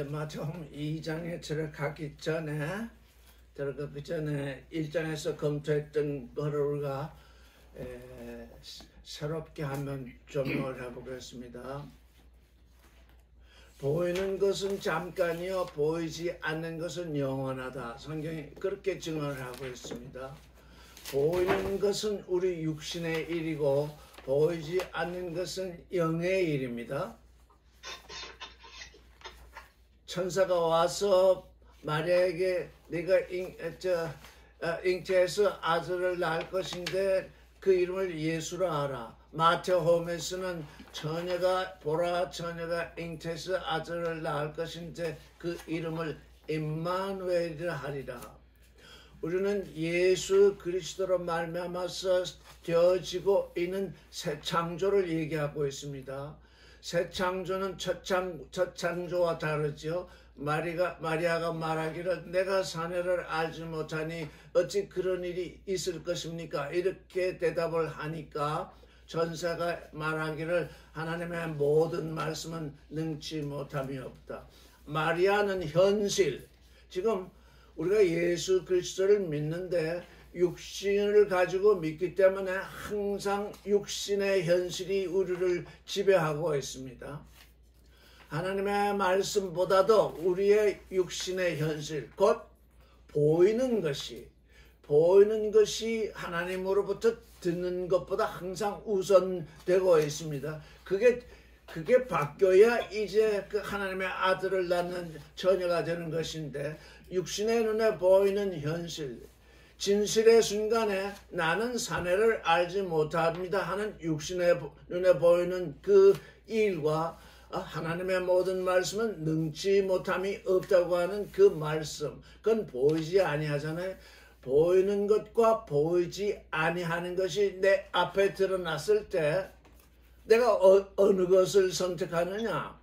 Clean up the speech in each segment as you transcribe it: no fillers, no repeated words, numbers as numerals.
마태복음 2장에 들어가기 전에 1장에서 검토했던 거를 우리가 새롭게 한번 조명을 해보겠습니다. 보이는 것은 잠깐이요 보이지 않는 것은 영원하다. 성경이 그렇게 증언을 하고 있습니다. 보이는 것은 우리 육신의 일이고 보이지 않는 것은 영의 일입니다. 천사가 와서 마리아에게 네가 잉태해서 아들을 낳을 것인데 그 이름을 예수라 하라. 마태복음에서는 보라 처녀가 잉태해서 아들을 낳을 것인데 그 이름을 임마누엘이라 하리라. 우리는 예수 그리스도로 말미암아서 되어지고 있는 새 창조를 얘기하고 있습니다. 새 창조는 첫 창조와 다르죠. 마리아가 말하기를 내가 사내를 알지 못하니 어찌 그런 일이 있을 것입니까? 이렇게 대답을 하니까 천사가 말하기를 하나님의 모든 말씀은 능치 못함이 없다. 마리아는 현실, 지금 우리가 예수 그리스도를 믿는데 육신을 가지고 믿기 때문에 항상 육신의 현실이 우리를 지배하고 있습니다. 하나님의 말씀보다도 우리의 육신의 현실, 곧 보이는 것이 하나님으로부터 듣는 것보다 항상 우선되고 있습니다. 그게 바뀌어야 이제 그 하나님의 아들을 낳는 처녀가 되는 것인데, 육신의 눈에 보이는 현실, 진실의 순간에 나는 사내를 알지 못합니다 하는 육신의 눈에 보이는 그 일과 하나님의 모든 말씀은 능치 못함이 없다고 하는 그 말씀, 그건 보이지 아니하잖아요. 보이는 것과 보이지 아니하는 것이 내 앞에 드러났을 때 내가 어느 것을 선택하느냐?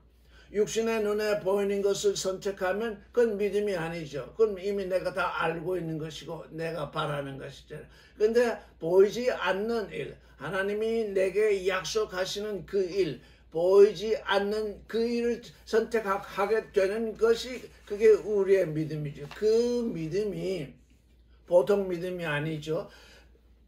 육신의 눈에 보이는 것을 선택하면 그건 믿음이 아니죠. 그건 이미 내가 다 알고 있는 것이고 내가 바라는 것이잖아요. 그런데 보이지 않는 일, 하나님이 내게 약속하시는 그 일, 보이지 않는 그 일을 선택하게 되는 것이 그게 우리의 믿음이죠. 그 믿음이 보통 믿음이 아니죠.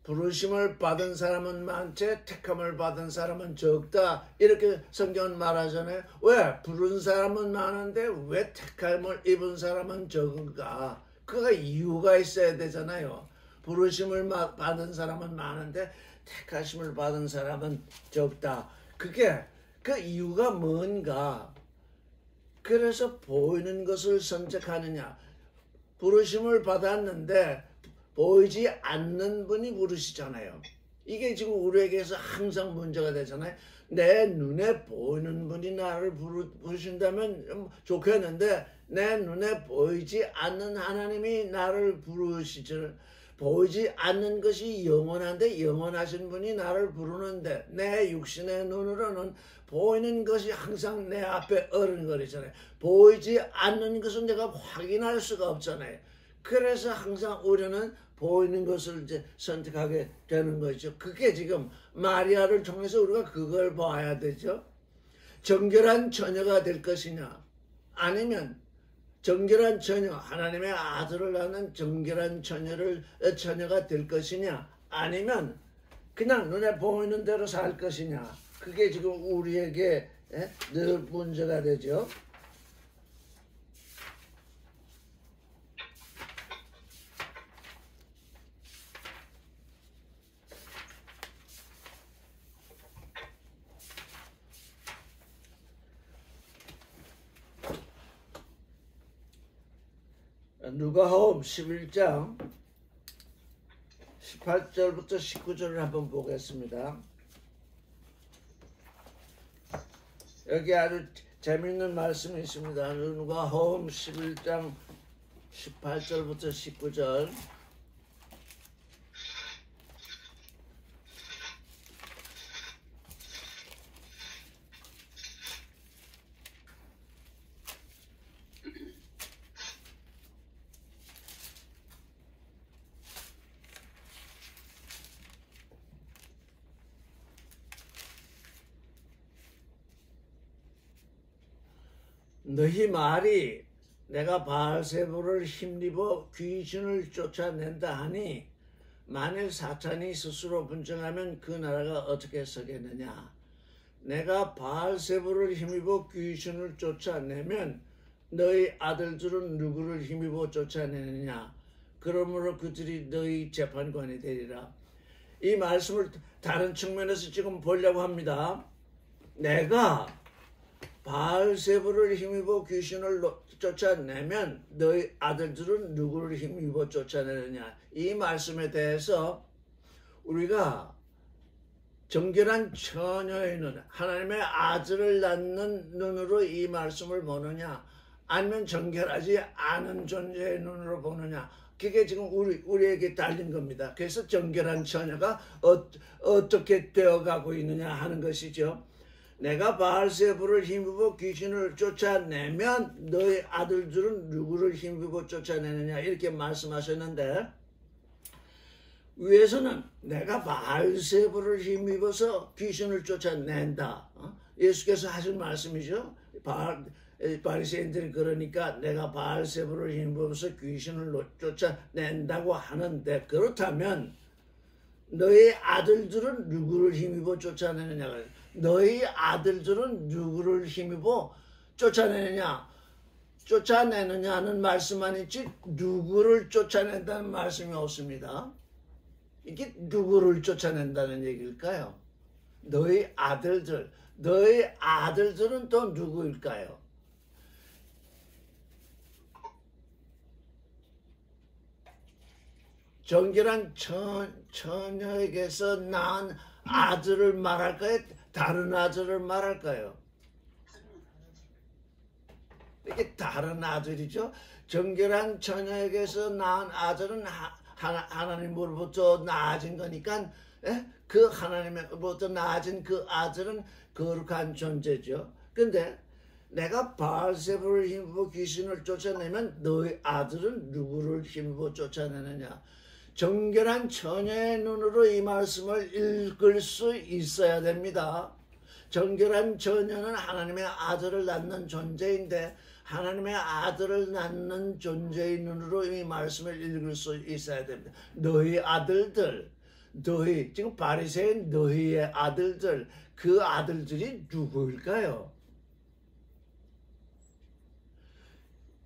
부르심을 받은 사람은 많되 택함을 받은 사람은 적다. 이렇게 성경은 말하잖아요. 왜? 부른 사람은 많은데 왜 택함을 입은 사람은 적은가? 그가 이유가 있어야 되잖아요. 부르심을 받은 사람은 많은데 택하심을 받은 사람은 적다. 그게 그 이유가 뭔가? 그래서 보이는 것을 선택하느냐? 부르심을 받았는데 보이지 않는 분이 부르시잖아요. 이게 지금 우리에게서 항상 문제가 되잖아요. 내 눈에 보이는 분이 나를 부르신다면 좋겠는데 내 눈에 보이지 않는 하나님이 나를 부르시죠. 보이지 않는 것이 영원한데 영원하신 분이 나를 부르는데 내 육신의 눈으로는 보이는 것이 항상 내 앞에 어른거리잖아요. 보이지 않는 것은 내가 확인할 수가 없잖아요. 그래서 항상 우리는 보이는 것을 이제 선택하게 되는 거죠. 그게 지금 마리아를 통해서 우리가 그걸 봐야 되죠. 정결한 처녀가 될 것이냐, 아니면 정결한 처녀, 하나님의 아들을 낳는 정결한 처녀가 될 것이냐, 아니면 그냥 눈에 보이는 대로 살 것이냐. 그게 지금 우리에게 늘 문제가 되죠. 누가복음 11장 18절부터 19절을 한번 보겠습니다. 여기 아주 재미있는 말씀이 있습니다. 누가복음 11장 18절부터 19절. 너희 말이 내가 바알세불을 힘입어 귀신을 쫓아낸다 하니 만일 사탄이 스스로 분쟁하면 그 나라가 어떻게 서겠느냐. 내가 바알세불을 힘입어 귀신을 쫓아내면 너희 아들들은 누구를 힘입어 쫓아내느냐. 그러므로 그들이 너희 재판관이 되리라. 이 말씀을 다른 측면에서 지금 보려고 합니다. 내가 바알세불을 힘입어 귀신을 쫓아내면 너희 아들들은 누구를 힘입어 쫓아내느냐. 이 말씀에 대해서 우리가 정결한 처녀의 눈, 하나님의 아들을 낳는 눈으로 이 말씀을 보느냐, 아니면 정결하지 않은 존재의 눈으로 보느냐, 그게 지금 우리에게 달린 겁니다. 그래서 정결한 처녀가 어떻게 되어가고 있느냐 하는 것이죠. 내가 바알세불을 힘입어 귀신을 쫓아내면 너희 아들들은 누구를 힘입어 쫓아내느냐 이렇게 말씀하셨는데, 위에서는 내가 바알세불을 힘입어서 귀신을 쫓아낸다. 예수께서 하신 말씀이죠. 바리새인들이 그러니까 내가 바알세불을 힘입어서 귀신을 쫓아낸다고 하는데, 그렇다면 너희 아들들은 누구를 힘입어 쫓아내느냐. 너희 아들들은 누구를 힘입어 쫓아내느냐. 쫓아내느냐는 말씀만 있지 누구를 쫓아낸다는 말씀이 없습니다. 이게 누구를 쫓아낸다는 얘기일까요? 너희 아들들. 너희 아들들은 또 누구일까요? 정결한 처녀에게서 낳은 아들을 말할까요? 다른 아들을 말할까요? 이게 다른 아들이죠. 정결한 처녀에게서 낳은 아들은 하나님으로부터 나아진 거니까, 그 하나님으로부터 나아진 그 아들은 거룩한 존재죠. 근데 내가 바알세불을 힘입어 귀신을 쫓아내면 너희 아들은 누구를 힘입어 쫓아내느냐. 정결한 처녀의 눈으로 이 말씀을 읽을 수 있어야 됩니다. 정결한 처녀는 하나님의 아들을 낳는 존재인데, 하나님의 아들을 낳는 존재의 눈으로 이 말씀을 읽을 수 있어야 됩니다. 너희 아들들, 너희, 지금 바리새인 너희의 아들들, 그 아들들이 누구일까요?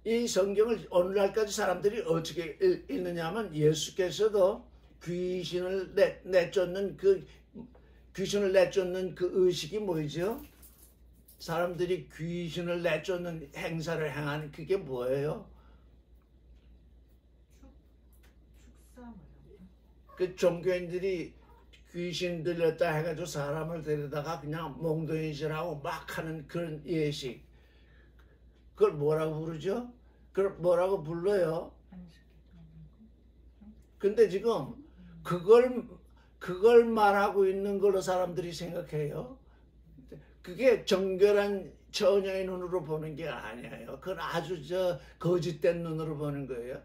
이 성경을 오늘날까지 사람들이 어떻게 읽느냐 하면, 예수께서도 귀신을 내쫓는 그 의식이 뭐죠? 사람들이 귀신을 내쫓는 행사를 행하는 그게 뭐예요? 그 종교인들이 귀신 들렸다 해가지고 사람을 데려다가 그냥 몽둥이질하고 막 하는 그런 예식. 그걸 뭐라고 부르죠? 그걸 뭐라고 불러요? 근데 지금 그걸 말하고 있는 걸로 사람들이 생각해요. 그게 정결한 처녀의 눈으로 보는 게 아니에요. 그건 아주 거짓된 눈으로 보는 거예요.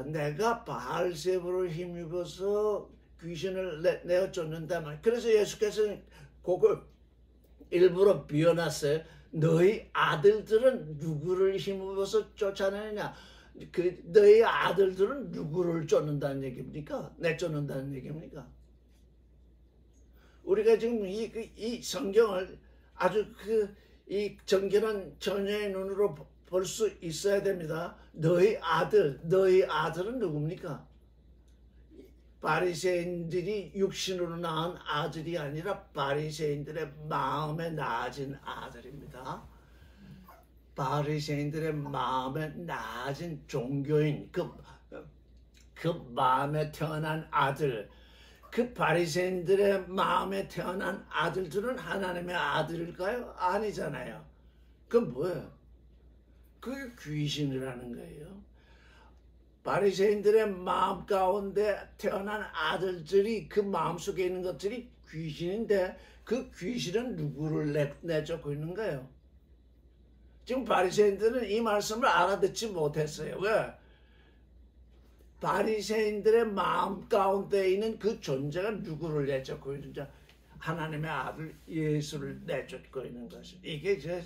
내가 바알세불을 힘입어서 귀신을 내어 쫓는다면, 그래서 예수께서는 그걸 일부러 비워놨어요. 너희 아들들은 누구를 힘입어서 쫓아내느냐. 너희 아들들은 누구를 쫓는다는 얘기입니까? 내쫓는다는 얘기입니까? 우리가 지금 이 성경을 아주 이 정결한 처녀의 눈으로 볼 수 있어야 됩니다. 너희 아들은 누굽니까? 바리새인들이 육신으로 낳은 아들이 아니라 바리새인들의 마음에 낳아진 아들입니다. 바리새인들의 마음에 낳아진 종교인, 그 마음에 태어난 아들, 그 바리새인들의 마음에 태어난 아들들은 하나님의 아들일까요? 아니잖아요. 그건 뭐예요? 그게 귀신이라는 거예요. 바리새인들의 마음 가운데 태어난 아들들이 그 마음속에 있는 것들이 귀신인데 그 귀신은 누구를 내쫓고 있는 거예요? 지금 바리새인들은 이 말씀을 알아듣지 못했어요. 왜? 바리새인들의 마음 가운데 있는 그 존재가 누구를 내쫓고 있는지 하나님의 아들 예수를 내쫓고 있는 것이 이게 저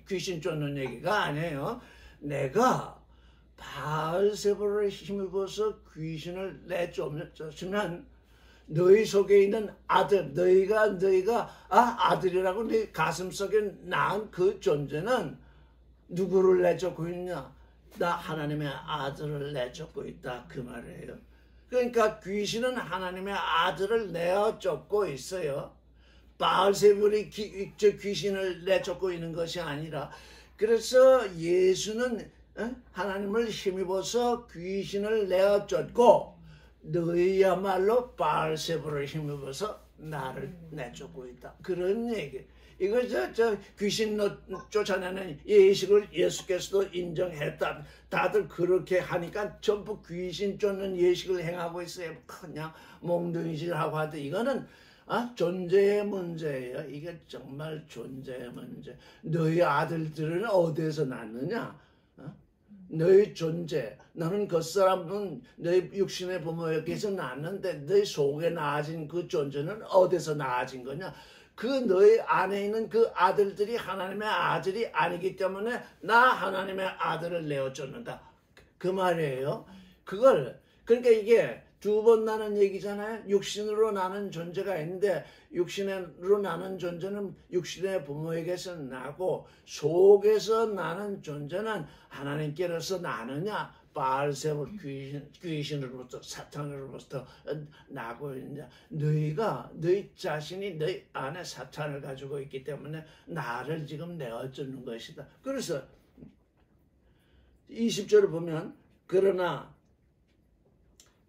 귀신 쫓는 얘기가 아니에요. 내가 바알세불을 힘입어서 귀신을 내쫓으면 너희 속에 있는 아들, 너희가 아들이라고 네 가슴속에 낳은 그 존재는 누구를 내쫓고 있냐? 나 하나님의 아들을 내쫓고 있다 그 말이에요. 그러니까 귀신은 하나님의 아들을 내쫓고 있어요. 바알세불이 귀신을 내쫓고 있는 것이 아니라 그래서 예수는 하나님을 힘입어서 귀신을 내쫓고 너희야말로 바알세불을 힘입어서 나를 내쫓고 있다. 그런 얘기. 이거 저 귀신 쫓아내는 예식을 예수께서도 인정했다. 다들 그렇게 하니까 전부 귀신 쫓는 예식을 행하고 있어요. 그냥 몽둥이질하고 하는데 이거는 존재의 문제예요. 이게 정말 존재의 문제. 너희 아들들은 어디에서 낳느냐? 너희 존재, 너는 겉사람은 너희 육신의 부모에게서 낳았는데 너희 속에 낳아진 그 존재는 어디서 낳아진 거냐? 그 너희 안에 있는 그 아들들이 하나님의 아들이 아니기 때문에 나 하나님의 아들을 내어쫓는다. 그 말이에요. 그러니까 이게 두 번 나는 얘기잖아요. 육신으로 나는 존재가 있는데 육신으로 나는 존재는 육신의 부모에게서 나고 속에서 나는 존재는 하나님께로서 나느냐 바알세불 귀신으로부터 사탄으로부터 나고 있느냐. 너희 자신이 너희 안에 사탄을 가지고 있기 때문에 나를 지금 내어쫓는 것이다. 그래서 20절을 보면 그러나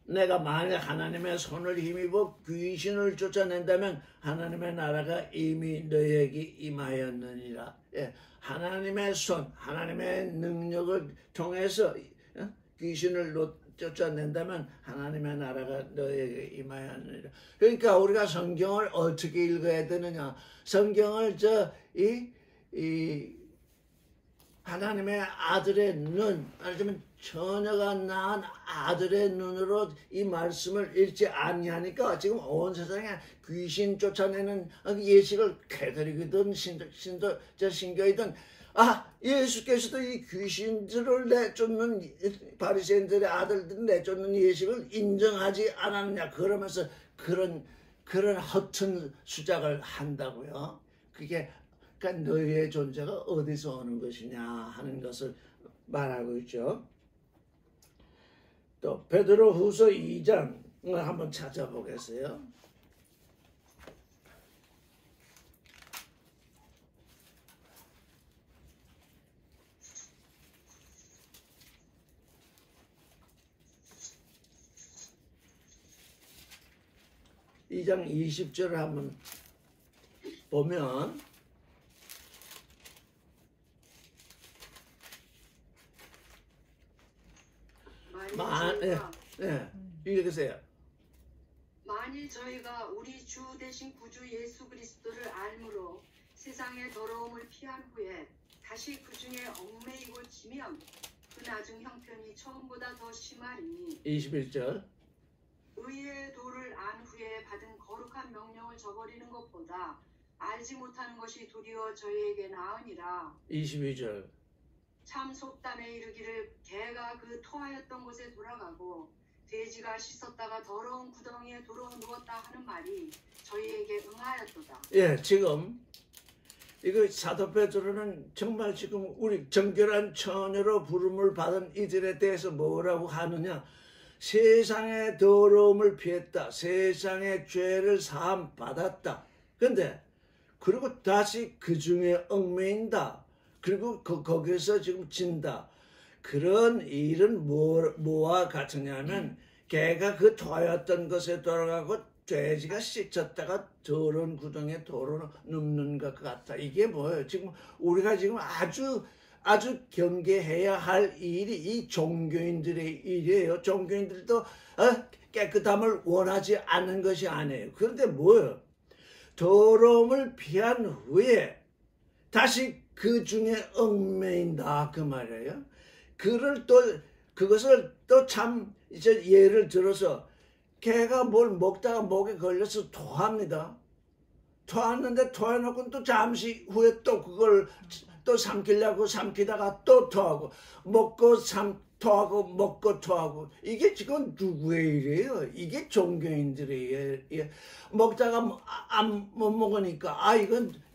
내가 만약 하나님의 손을 힘입어 귀신을 쫓아낸다면 하나님의 나라가 이미 너희에게 임하였느니라. 예, 하나님의 손, 하나님의 능력을 통해서 귀신을 쫓아낸다면 하나님의 나라가 너희에게 임하였느니라. 그러니까 우리가 성경을 어떻게 읽어야 되느냐? 성경을 하나님의 아들의 눈, 아니면 처녀가 낳은 아들의 눈으로 이 말씀을 읽지 아니하니까 지금 온 세상에 귀신 쫓아내는 예식을 캐드릭이든 신교이든 예수께서도 이 귀신들을 내쫓는 바리새인들의 아들들을 내쫓는 예식을 인정하지 않았느냐 그러면서 그런 허튼 수작을 한다고요. 그러니까 너희의 존재가 어디서 오는 것이냐 하는 것을 말하고 있죠. 또 베드로후서 2장을 한번 찾아보겠어요. 이 장 20절을 한번 보면 읽으세요. 만일 저희가 우리 주 대신 구주 예수 그리스도를 알므로 세상의 더러움을 피한 후에 다시 그 중에 얽매이고 지면 그 나중 형편이 처음보다 더 심하리니 21절 의의 도를 안 후에 받은 거룩한 명령을 저버리는 것보다 알지 못하는 것이 도리어 저희에게 나으니라. 22절 참 속담에 이르기를 개가 그 토하였던 곳에 돌아가고 돼지가 씻었다가 더러운 구덩이에 도로 누웠다 하는 말이 저희에게 응하였도다. 예, 지금 이거 사도 베드로는 정말 지금 우리 정결한 처녀로 부름을 받은 이들에 대해서 뭐라고 하느냐? 세상의 더러움을 피했다. 세상의 죄를 사함 받았다. 근데 그리고 다시 그 중에 얽매인다. 그리고 거기서 지금 진다. 그런 일은 뭐와 같으냐면 개가 그 토하였던 것에 돌아가고 돼지가 씻었다가 더러운 구덩이에 도로 눕는 것 같다. 이게 뭐예요? 지금 우리가 지금 아주 경계해야 할 일이 이 종교인들의 일이에요. 종교인들도 깨끗함을 원하지 않는 것이 아니에요. 그런데 뭐예요? 더러움을 피한 후에 다시 그 중에 얽매인다 그 말이에요. 그것을 또 참 이제 예를 들어서 개가 뭘 먹다가 목에 걸려서 토합니다. 토하는데 토해놓고 또 잠시 후에 또 그걸 또 삼키려고 삼키다가 또 토하고 먹고 토하고 먹고 토하고 이게 지금 누구의 일이에요? 이게 종교인들의 일. 먹다가 못 먹으니까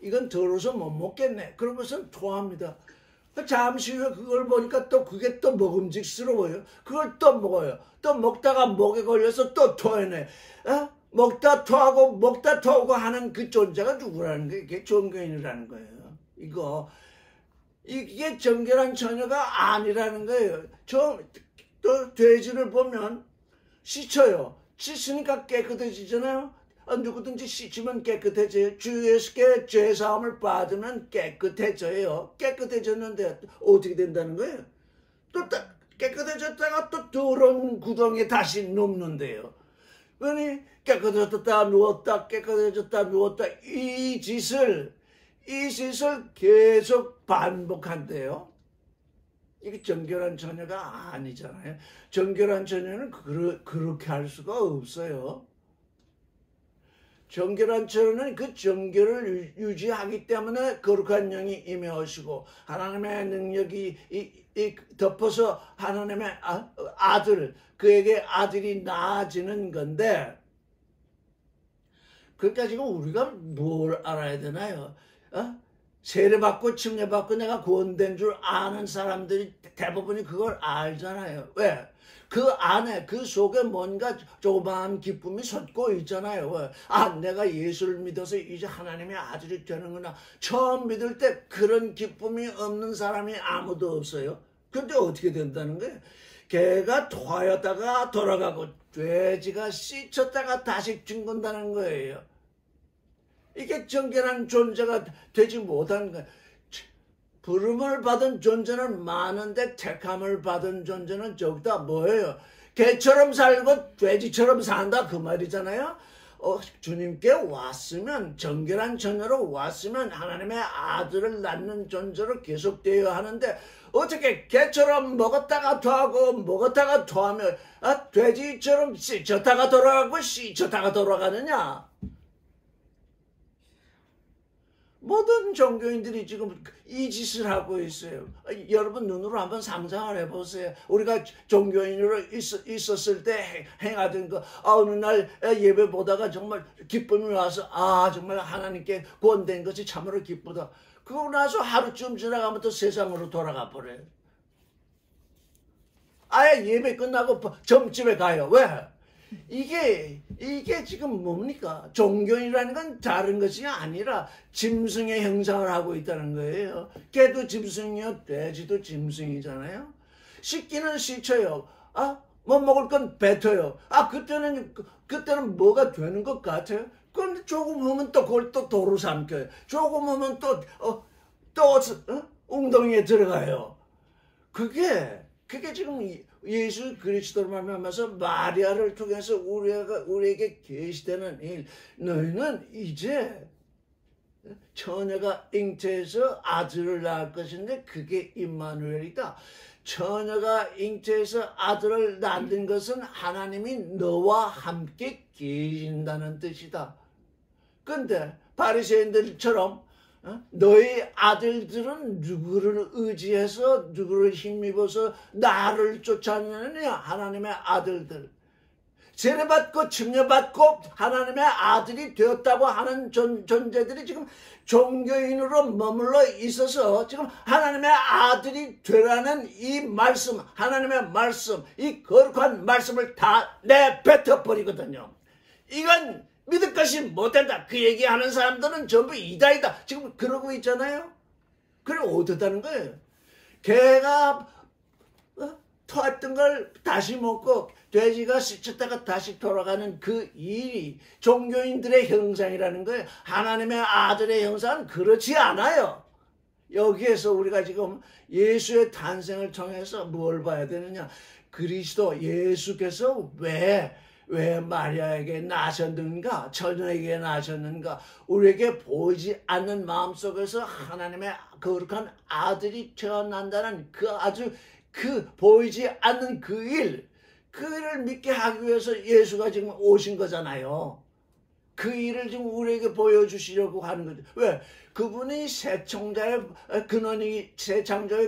이건 더러워서 못 먹겠네. 그러고서 토합니다. 잠시 후에 그걸 보니까 또 그게 또 먹음직스러워요. 그걸 또 먹어요. 또 먹다가 목에 걸려서 또 토해내. 먹다 토하고 하는 그 존재가 누구라는 거예요? 이게 종교인이라는 거예요. 이게 정결한 처녀가 아니라는 거예요. 또 돼지를 보면 씻어요. 씻으니까 깨끗해지잖아요. 누구든지 씻으면 깨끗해져요. 주 예수께 죄사함을 받으면 깨끗해져요. 깨끗해졌는데 어떻게 된다는 거예요? 또 깨끗해졌다가 또 더러운 구덩이에 다시 눕는데요. 그러니 깨끗해졌다 누웠다 깨끗해졌다 누웠다 이 짓을 계속 반복한대요. 이게 정결한 처녀가 아니잖아요. 정결한 처녀는 그렇게 할 수가 없어요. 정결한 처녀는 그 정결을 유지하기 때문에 거룩한 영이 임해오시고 하나님의 능력이 덮어서 하나님의 그에게 아들이 낳아지는 건데, 그러니까 지금 우리가 뭘 알아야 되나요? 세례받고 침례받고 내가 구원된 줄 아는 사람들이 대부분이 그걸 알잖아요. 왜? 그 안에 그 속에 뭔가 조그마한 기쁨이 솟고 있잖아요. 왜? 내가 예수를 믿어서 이제 하나님의 아들이 되는구나. 처음 믿을 때 그런 기쁨이 없는 사람이 아무도 없어요. 근데 어떻게 된다는 거예요? 개가 토하였다가 돌아가고 돼지가 씻었다가 다시 죽는다는 거예요. 이게 정결한 존재가 되지 못하는 거예요. 부름을 받은 존재는 많은데 택함을 받은 존재는 적다. 뭐예요? 개처럼 살고 돼지처럼 산다 그 말이잖아요. 주님께 왔으면 정결한 처녀로 왔으면 하나님의 아들을 낳는 존재로 계속되어야 하는데 어떻게 개처럼 먹었다가 토하고 먹었다가 토하면 돼지처럼 씻었다가 돌아가고 씻었다가 돌아가느냐? 모든 종교인들이 지금 이 짓을 하고 있어요. 여러분 눈으로 한번 상상을 해보세요. 우리가 종교인으로 있었을 때 행하던 거, 어느 날 예배 보다가 정말 기쁨이 와서 정말 하나님께 구원된 것이 참으로 기쁘다. 그러고 나서 하루쯤 지나가면 또 세상으로 돌아가 버려요. 아예 예배 끝나고 점집에 가요. 왜? 이게 지금 뭡니까? 종교인이라는 건 다른 것이 아니라 짐승의 형상을 하고 있다는 거예요. 개도 짐승이요, 돼지도 짐승이잖아요. 씻기는 씻어요. 못 먹을 건 뱉어요. 그때는 뭐가 되는 것 같아요? 그런데 조금 하면 또 그걸 또 도로 삼켜요. 조금 하면 또 웅덩이에 들어가요. 그게 지금 예수 그리스도를 말미암아서 마리아를 통해서 우리에게 계시되는 일. 너희는 이제 처녀가 잉태해서 아들을 낳을 것인데 그게 임마누엘이다. 처녀가 잉태해서 아들을 낳는 것은 하나님이 너와 함께 계신다는 뜻이다. 근데 바리새인들처럼 너희 아들들은 누구를 의지해서 누구를 힘입어서 나를 쫓아내느냐? 하나님의 아들들. 세례받고 침례받고 하나님의 아들이 되었다고 하는 존재들이 지금 종교인으로 머물러 있어서 지금 하나님의 아들이 되라는 이 말씀, 하나님의 말씀, 이 거룩한 말씀을 다 내뱉어버리거든요. 이건 믿을 것이 못된다. 그 얘기하는 사람들은 전부 이다이다. 지금 그러고 있잖아요. 그래 어떻다는 거예요? 개가 토했던 걸 다시 먹고 돼지가 씻었다가 다시 돌아가는 그 일이 종교인들의 형상이라는 거예요. 하나님의 아들의 형상은 그렇지 않아요. 여기에서 우리가 지금 예수의 탄생을 통해서 뭘 봐야 되느냐? 그리스도 예수께서 왜 마리아에게 나셨는가? 처녀에게 나셨는가? 우리에게 보이지 않는 마음속에서 하나님의 거룩한 아들이 태어난다는 그 보이지 않는 그 일을 믿게 하기 위해서 예수가 지금 오신 거잖아요. 그 일을 지금 우리에게 보여주시려고 하는 거죠. 왜? 그분이 새 창조의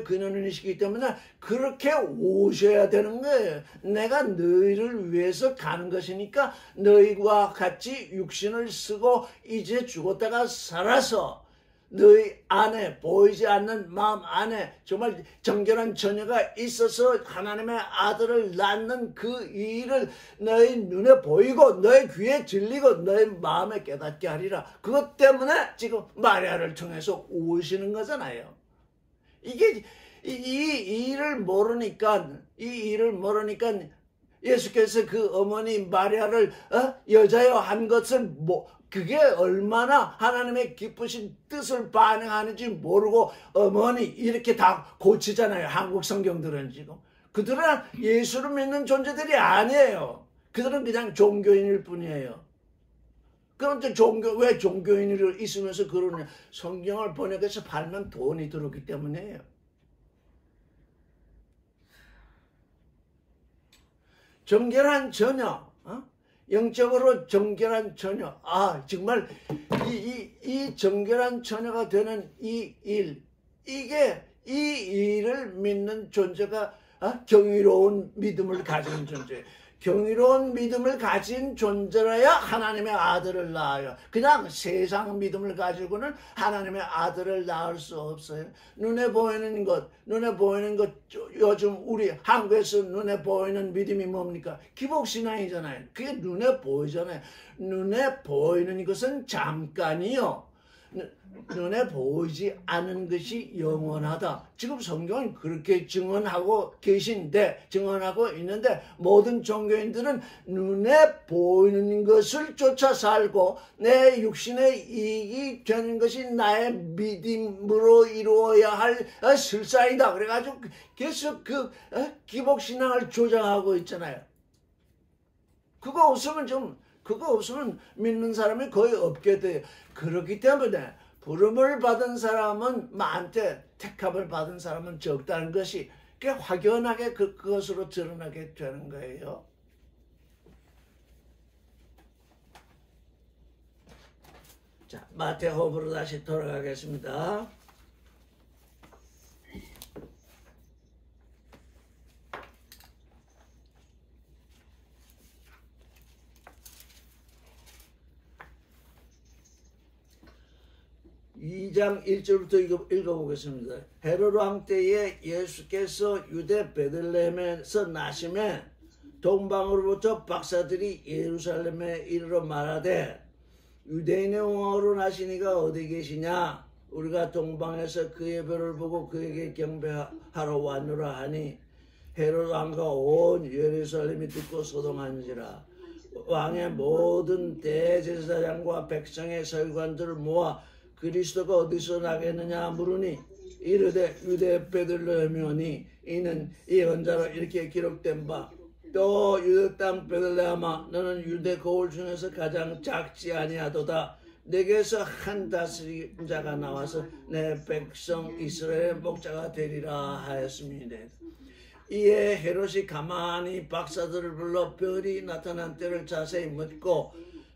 근원이시기 때문에 그렇게 오셔야 되는 거예요. 내가 너희를 위해서 가는 것이니까 너희와 같이 육신을 쓰고 이제 죽었다가 살아서 너희 안에 보이지 않는 마음 안에 정말 정결한 처녀가 있어서 하나님의 아들을 낳는 그 일을 너희 눈에 보이고 너희 귀에 들리고 너희 마음에 깨닫게 하리라. 그것 때문에 지금 마리아를 통해서 오시는 거잖아요. 이게 이 일을 모르니까 예수께서 그 어머니 마리아를 여자여 한 것을 그게 얼마나 하나님의 기쁘신 뜻을 반영하는지 모르고 어머니 이렇게 다 고치잖아요. 한국 성경들은 지금. 그들은 예수를 믿는 존재들이 아니에요. 그들은 그냥 종교인일 뿐이에요. 그런데 왜 종교인으로 있으면서 그러냐? 성경을 번역해서 팔면 돈이 들어오기 때문이에요. 정결한 처녀, 영적으로 정결한 처녀. 정말 이 정결한 처녀가 되는 이 일을 믿는 존재가 경이로운 믿음을 가진 존재. 경이로운 믿음을 가진 존재라야 하나님의 아들을 낳아요. 그냥 세상 믿음을 가지고는 하나님의 아들을 낳을 수 없어요. 눈에 보이는 것 요즘 우리 한국에서 눈에 보이는 믿음이 뭡니까? 기복신앙이잖아요. 그게 눈에 보이잖아요. 눈에 보이는 것은 잠깐이요. 눈에 보이지 않은 것이 영원하다. 지금 성경은 그렇게 증언하고 있는데 모든 종교인들은 눈에 보이는 것을 쫓아 살고 내 육신의 이익이 되는 것이 나의 믿음으로 이루어야 할 실상이다. 그래가지고 계속 그 기복신앙을 조장하고 있잖아요. 그거 없으면 믿는 사람이 거의 없게 돼요. 그렇기 때문에 부름을 받은 사람은 많대 택함을 받은 사람은 적다는 것이 확연하게 그것으로 드러나게 되는 거예요. 자, 마태복음으로 다시 돌아가겠습니다. (2장 1절부터) 읽어보겠습니다. 헤롯 왕 때에 예수께서 유대 베들레헴에서 나심에 동방으로부터 박사들이 예루살렘에 이르러 말하되 유대인의 왕으로 나시니가 어디 계시냐? 우리가 동방에서 그의 별을 보고 그에게 경배하러 왔노라 하니 헤롯 왕과 온 예루살렘이 듣고 소동하는지라. 왕의 모든 대제사장과 백성의 서기관들을 모아 그리스도가 어디서 나겠느냐 물으니 이르되 유대 베들레헴이오니 이는 예언자로 이렇게 기록된 바 또 유대 땅 베들레헴아 너는 유대 거울 중에서 가장 작지 아니하도다. 내게서 한 다스림자가 나와서 내 백성 이스라엘의 목자가 되리라 하였습니다. 이에 헤롯이 가만히 박사들을 불러 별이 나타난 때를 자세히 묻고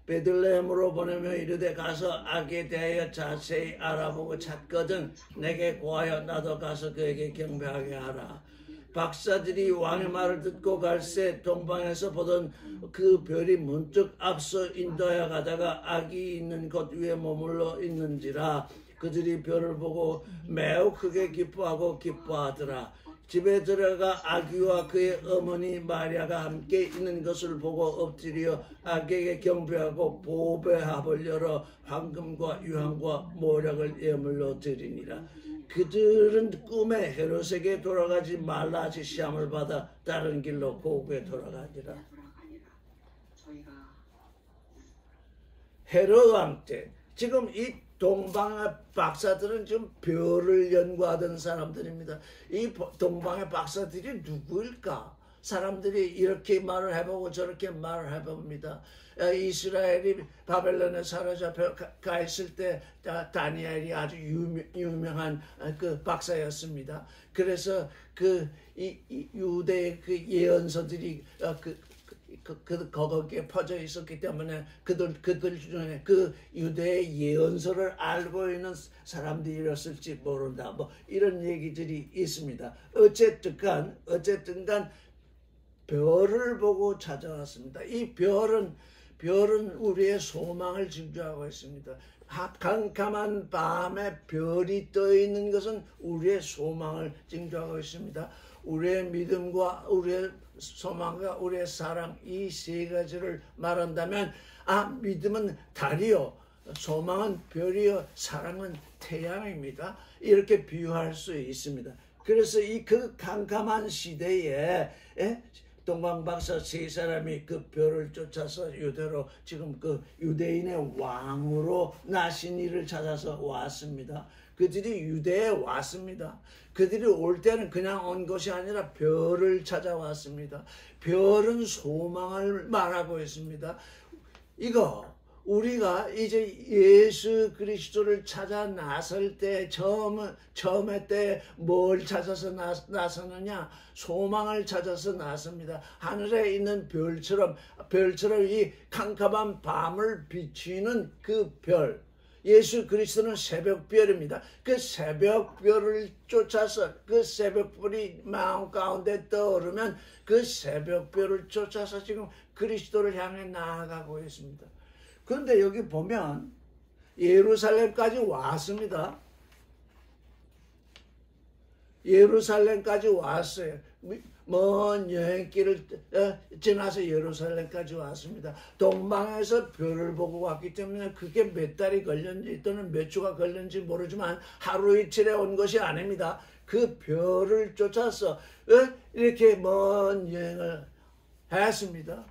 베들레헴으로 보내며 이르되 가서 아기에 대하여 자세히 알아보고 찾거든 내게 고하여 나도 가서 그에게 경배하게 하라. 박사들이 왕의 말을 듣고 갈새 동방에서 보던 그 별이 문득 앞서 인도하여 가다가 아기 있는 곳 위에 머물러 있는지라. 그들이 별을 보고 매우 크게 기뻐하더라. 집에 들어가 아기와 그의 어머니 마리아가 함께 있는 것을 보고 엎드려 아기에게 경배하고 보배합을 열어 황금과 유황과 모략을 예물로 드리니라. 그들은 꿈에 헤롯에게 돌아가지 말라 하시 시험을 받아 다른 길로 고국에 돌아가니라. 헤롯 왕 때 지금 이 동방의 박사들은 지금 별을 연구하던 사람들입니다. 이 동방의 박사들이 누구일까? 사람들이 이렇게 말을 해보고 저렇게 말을 해봅니다. 이스라엘이 바벨론에 사로잡혀 가 있을 때 다니엘이 아주 유명한 그 박사였습니다. 그래서 유대의 그 예언서들이 거기에 퍼져 있었기 때문에 그들 중에 그 유대의 예언서를 알고 있는 사람들이었을지 모른다. 뭐 이런 얘기들이 있습니다. 어쨌든 간 별을 보고 찾아왔습니다. 이 별은 우리의 소망을 징조하고 있습니다. 캄캄한 밤에 별이 떠 있는 것은 우리의 소망을 징조하고 있습니다. 우리의 믿음과 우리의 소망과 우리의 사랑, 이 세 가지를 말한다면 믿음은 달이요, 소망은 별이요, 사랑은 태양입니다. 이렇게 비유할 수 있습니다. 그래서 그 캄캄한 시대에 동방박사 세 사람이 그 별을 쫓아서 유대로 지금 그 유대인의 왕으로 나신 이를 찾아서 왔습니다. 그들이 유대에 왔습니다. 그들이 올 때는 그냥 온 것이 아니라 별을 찾아왔습니다. 별은 소망을 말하고 있습니다. 우리가 이제 예수 그리스도를 찾아 나설 때 처음에 때 뭘 찾아서 나서느냐? 소망을 찾아서 나섭니다. 하늘에 있는 별처럼 이 캄캄한 밤을 비추는 그 별. 예수 그리스도는 새벽별입니다. 그 새벽별을 쫓아서 그 새벽별이 마음 가운데 떠오르면 그 새벽별을 쫓아서 지금 그리스도를 향해 나아가고 있습니다. 그런데 여기 보면 예루살렘까지 왔습니다. 예루살렘까지 왔어요. 먼 여행길을 지나서 예루살렘까지 왔습니다. 동방에서 별을 보고 왔기 때문에 그게 몇 달이 걸렸는지 또는 몇 주가 걸렸는지 모르지만 하루 이틀에 온 것이 아닙니다. 그 별을 쫓아서 이렇게 먼 여행을 했습니다.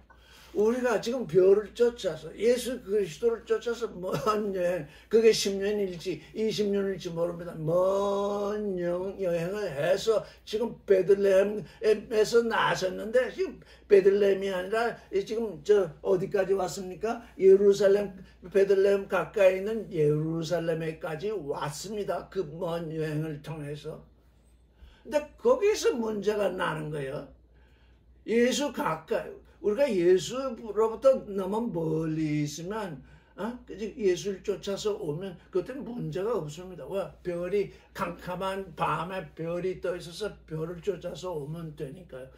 우리가 지금 별을 쫓아서 예수 그리스도를 쫓아서 먼 여행, 그게 10년일지 20년일지 모릅니다. 먼 여행을 해서 지금 베들레헴에서 나섰는데 지금 베들레헴이 아니라 지금 어디까지 왔습니까? 예루살렘, 베들레헴 가까이 있는 예루살렘에까지 왔습니다. 그 먼 여행을 통해서. 근데 거기서 문제가 나는 거예요. 예수 가까이, 우리가 예수로부터 너무 멀리 있으면 예수를 쫓아서 오면 그때는 문제가 없습니다. 왜? 별이 캄캄한 밤에 별이 떠 있어서 별을 쫓아서 오면 되니까요.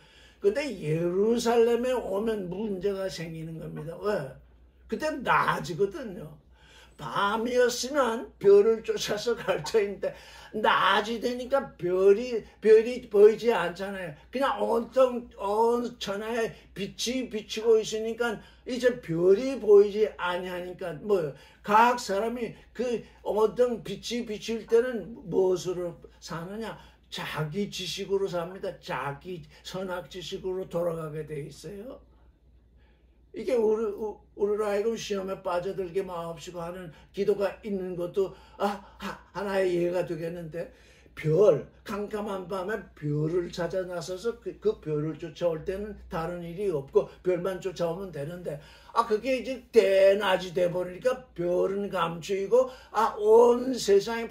근데 예루살렘에 오면 문제가 생기는 겁니다. 왜? 그때 낮이거든요. 밤이었으면 별을 쫓아서 갈 터인데 낮이 되니까 별이 보이지 않잖아요. 그냥 온통 천하에 빛이 비치고 있으니까 이제 별이 보이지 아니하니까 뭐요? 각 사람이 그 어떤 빛이 비칠 때는 무엇으로 사느냐? 자기 지식으로 삽니다. 자기 선악 지식으로 돌아가게 돼 있어요. 이게 우리로 하여금 시험에 빠져들게 마옵시고 하는 기도가 있는 것도 하나의 예가 되겠는데, 캄캄한 밤에 별을 찾아 나서서 그 별을 쫓아올 때는 다른 일이 없고 별만 쫓아오면 되는데, 그게 이제 대낮이 돼버리니까 별은 감추이고 온 세상이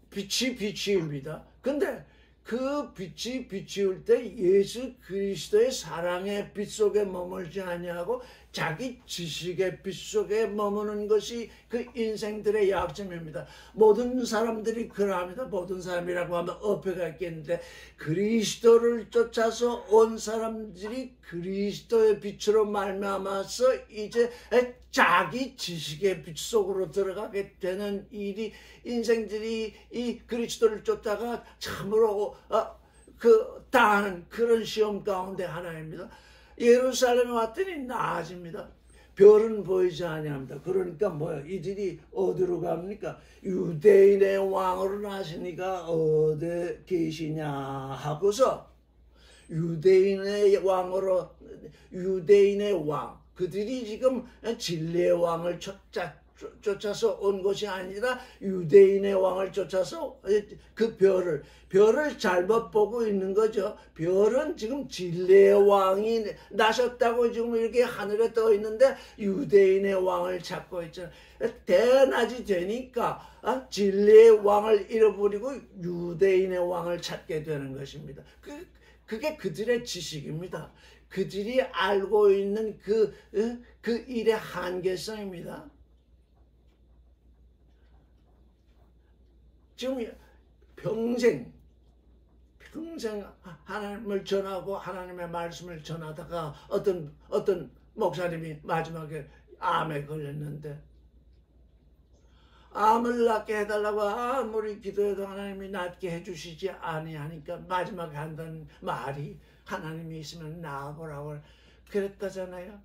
빛이 비치입니다. 근데 그 빛이 비치울 때 예수 그리스도의 사랑의 빛 속에 머물지 아니하고 자기 지식의 빛 속에 머무는 것이 그 인생들의 약점입니다. 모든 사람들이 그러합니다. 모든 사람이라고 하면 어폐가 있겠는데, 그리스도를 쫓아서 온 사람들이 그리스도의 빛으로 말미암아서 이제 자기 지식의 빛 속으로 들어가게 되는 일이, 인생들이 이 그리스도를 쫓다가 참으로 당하는 그런 시험 가운데 하나입니다. 예루살렘에 왔더니 나아집니다. 별은 보이지 아니합니다. 그러니까 뭐야? 이들이 어디로 갑니까? 유대인의 왕으로 나시니까 어디 계시냐 하고서 유대인의 왕으로, 유대인의 왕, 그들이 지금 진리의 왕을 쫓아서 온 것이 아니라 유대인의 왕을 쫓아서 그 별을 잘못 보고 있는 거죠. 별은 지금 진리의 왕이 나셨다고 지금 이렇게 하늘에 떠 있는데 유대인의 왕을 찾고 있잖아요. 대낮이 되니까 진리의 왕을 잃어버리고 유대인의 왕을 찾게 되는 것입니다. 그게 그들의 지식입니다. 그들이 알고 있는 그 일의 한계성입니다. 지금 평생 하나님을 전하고 하나님의 말씀을 전하다가 어떤 목사님이 마지막에 암에 걸렸는데, 암을 낫게 해달라고 아무리 기도해도 하나님이 낫게 해주시지 아니하니까 마지막에 한다는 말이 하나님이 있으면 나아보라고 그랬다잖아요.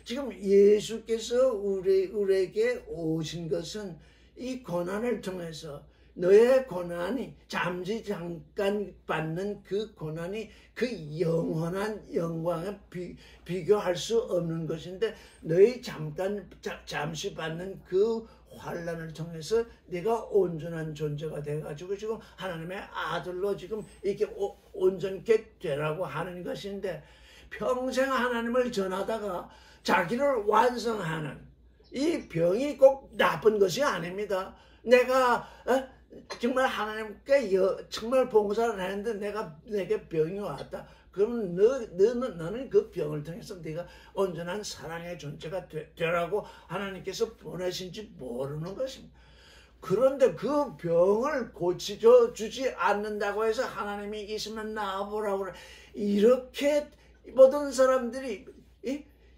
지금 예수께서 우리에게 오신 것은 이 고난을 통해서 너의 고난이 잠깐 받는 그 고난이 그 영원한 영광에 비교할 수 없는 것인데, 너희 잠시 받는 그 환난을 통해서 네가 온전한 존재가 돼가지고 지금 하나님의 아들로 지금 이렇게 온전케 되라고 하는 것인데, 평생 하나님을 전하다가 자기를 완성하는 이 병이 꼭 나쁜 것이 아닙니다. 내가 정말 하나님께 정말 봉사를 했는데 내게 병이 왔다. 그러면 너는 그 병을 통해서 네가 온전한 사랑의 존재가 되라고 하나님께서 보내신지 모르는 것입니다. 그런데 그 병을 고쳐주지 않는다고 해서 하나님이 있으면 나아보라고 그래. 이렇게 모든 사람들이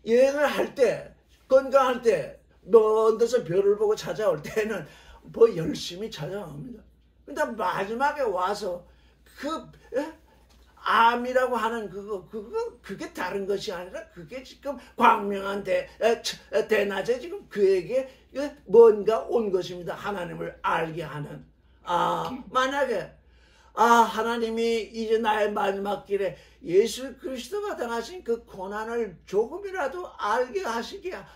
여행을 할 때, 건강할 때, 먼 데서 별을 보고 찾아올 때는 뭐 열심히 찾아옵니다. 근데 마지막에 와서 암이라고 하는 그게 다른 것이 아니라 그게 지금 광명한 대낮에 지금 그에게 뭔가 온 것입니다. 하나님을 알게 하는. 만약에 하나님이 이제 나의 마지막 길에 예수 그리스도가 당하신 그 고난을 조금이라도 알게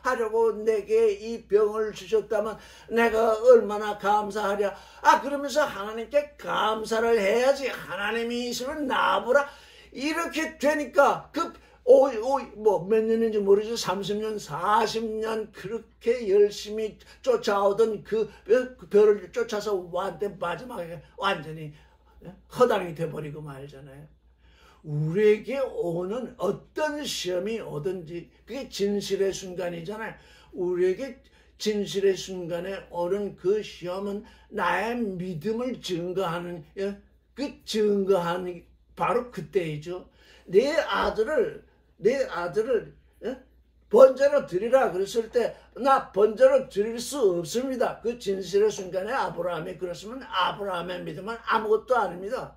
하려고 내게 이 병을 주셨다면 내가 얼마나 감사하랴. 그러면서 하나님께 감사를 해야지. 하나님이 있으면 나보라. 이렇게 되니까 몇 년인지 모르죠. 30년, 40년 그렇게 열심히 쫓아오던 그 별을 쫓아서 마지막에 완전히 허당이 돼버리고 말잖아요. 우리에게 오는 어떤 시험이 오든지 그게 진실의 순간이잖아요. 우리에게 진실의 순간에 오는 그 시험은 나의 믿음을 증거하는 바로 그때이죠. 내 아들을 번제로 드리라 그랬을 때 나 번제로 드릴 수 없습니다. 그 진실의 순간에 아브라함이 그랬으면 아브라함의 믿음은 아무것도 아닙니다.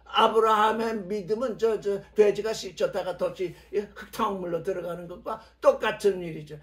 아브라함의 믿음은 돼지가 씻었다가 덫이 흙탕물로 들어가는 것과 똑같은 일이죠.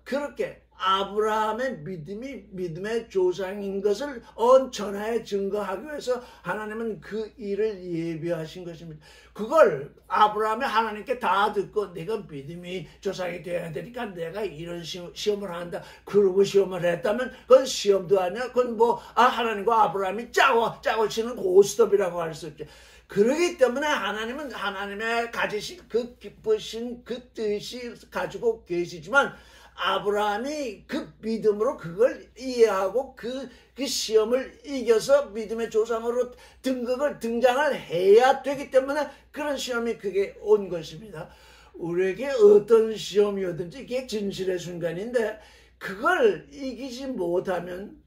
그렇게 아브라함의 믿음이 믿음의 조상인 것을 온 천하에 증거하기 위해서 하나님은 그 일을 예비하신 것입니다. 그걸 아브라함이 하나님께 다 듣고 내가 믿음이 조상이 되어야 되니까 내가 이런 시험을 한다. 그러고 시험을 했다면 그건 시험도 아니야. 그건 하나님과 아브라함이 짜고 치는 고스톱이라고 할 수 있죠. 그러기 때문에 하나님은 하나님의 가지신 그 기쁘신 그 뜻이 가지고 계시지만 아브라함이 그 믿음으로 그걸 이해하고 그 시험을 이겨서 믿음의 조상으로 등장을 해야 되기 때문에 그런 시험이 그게 온 것입니다. 우리에게 어떤 시험이 오든지 이게 진실의 순간인데 그걸 이기지 못하면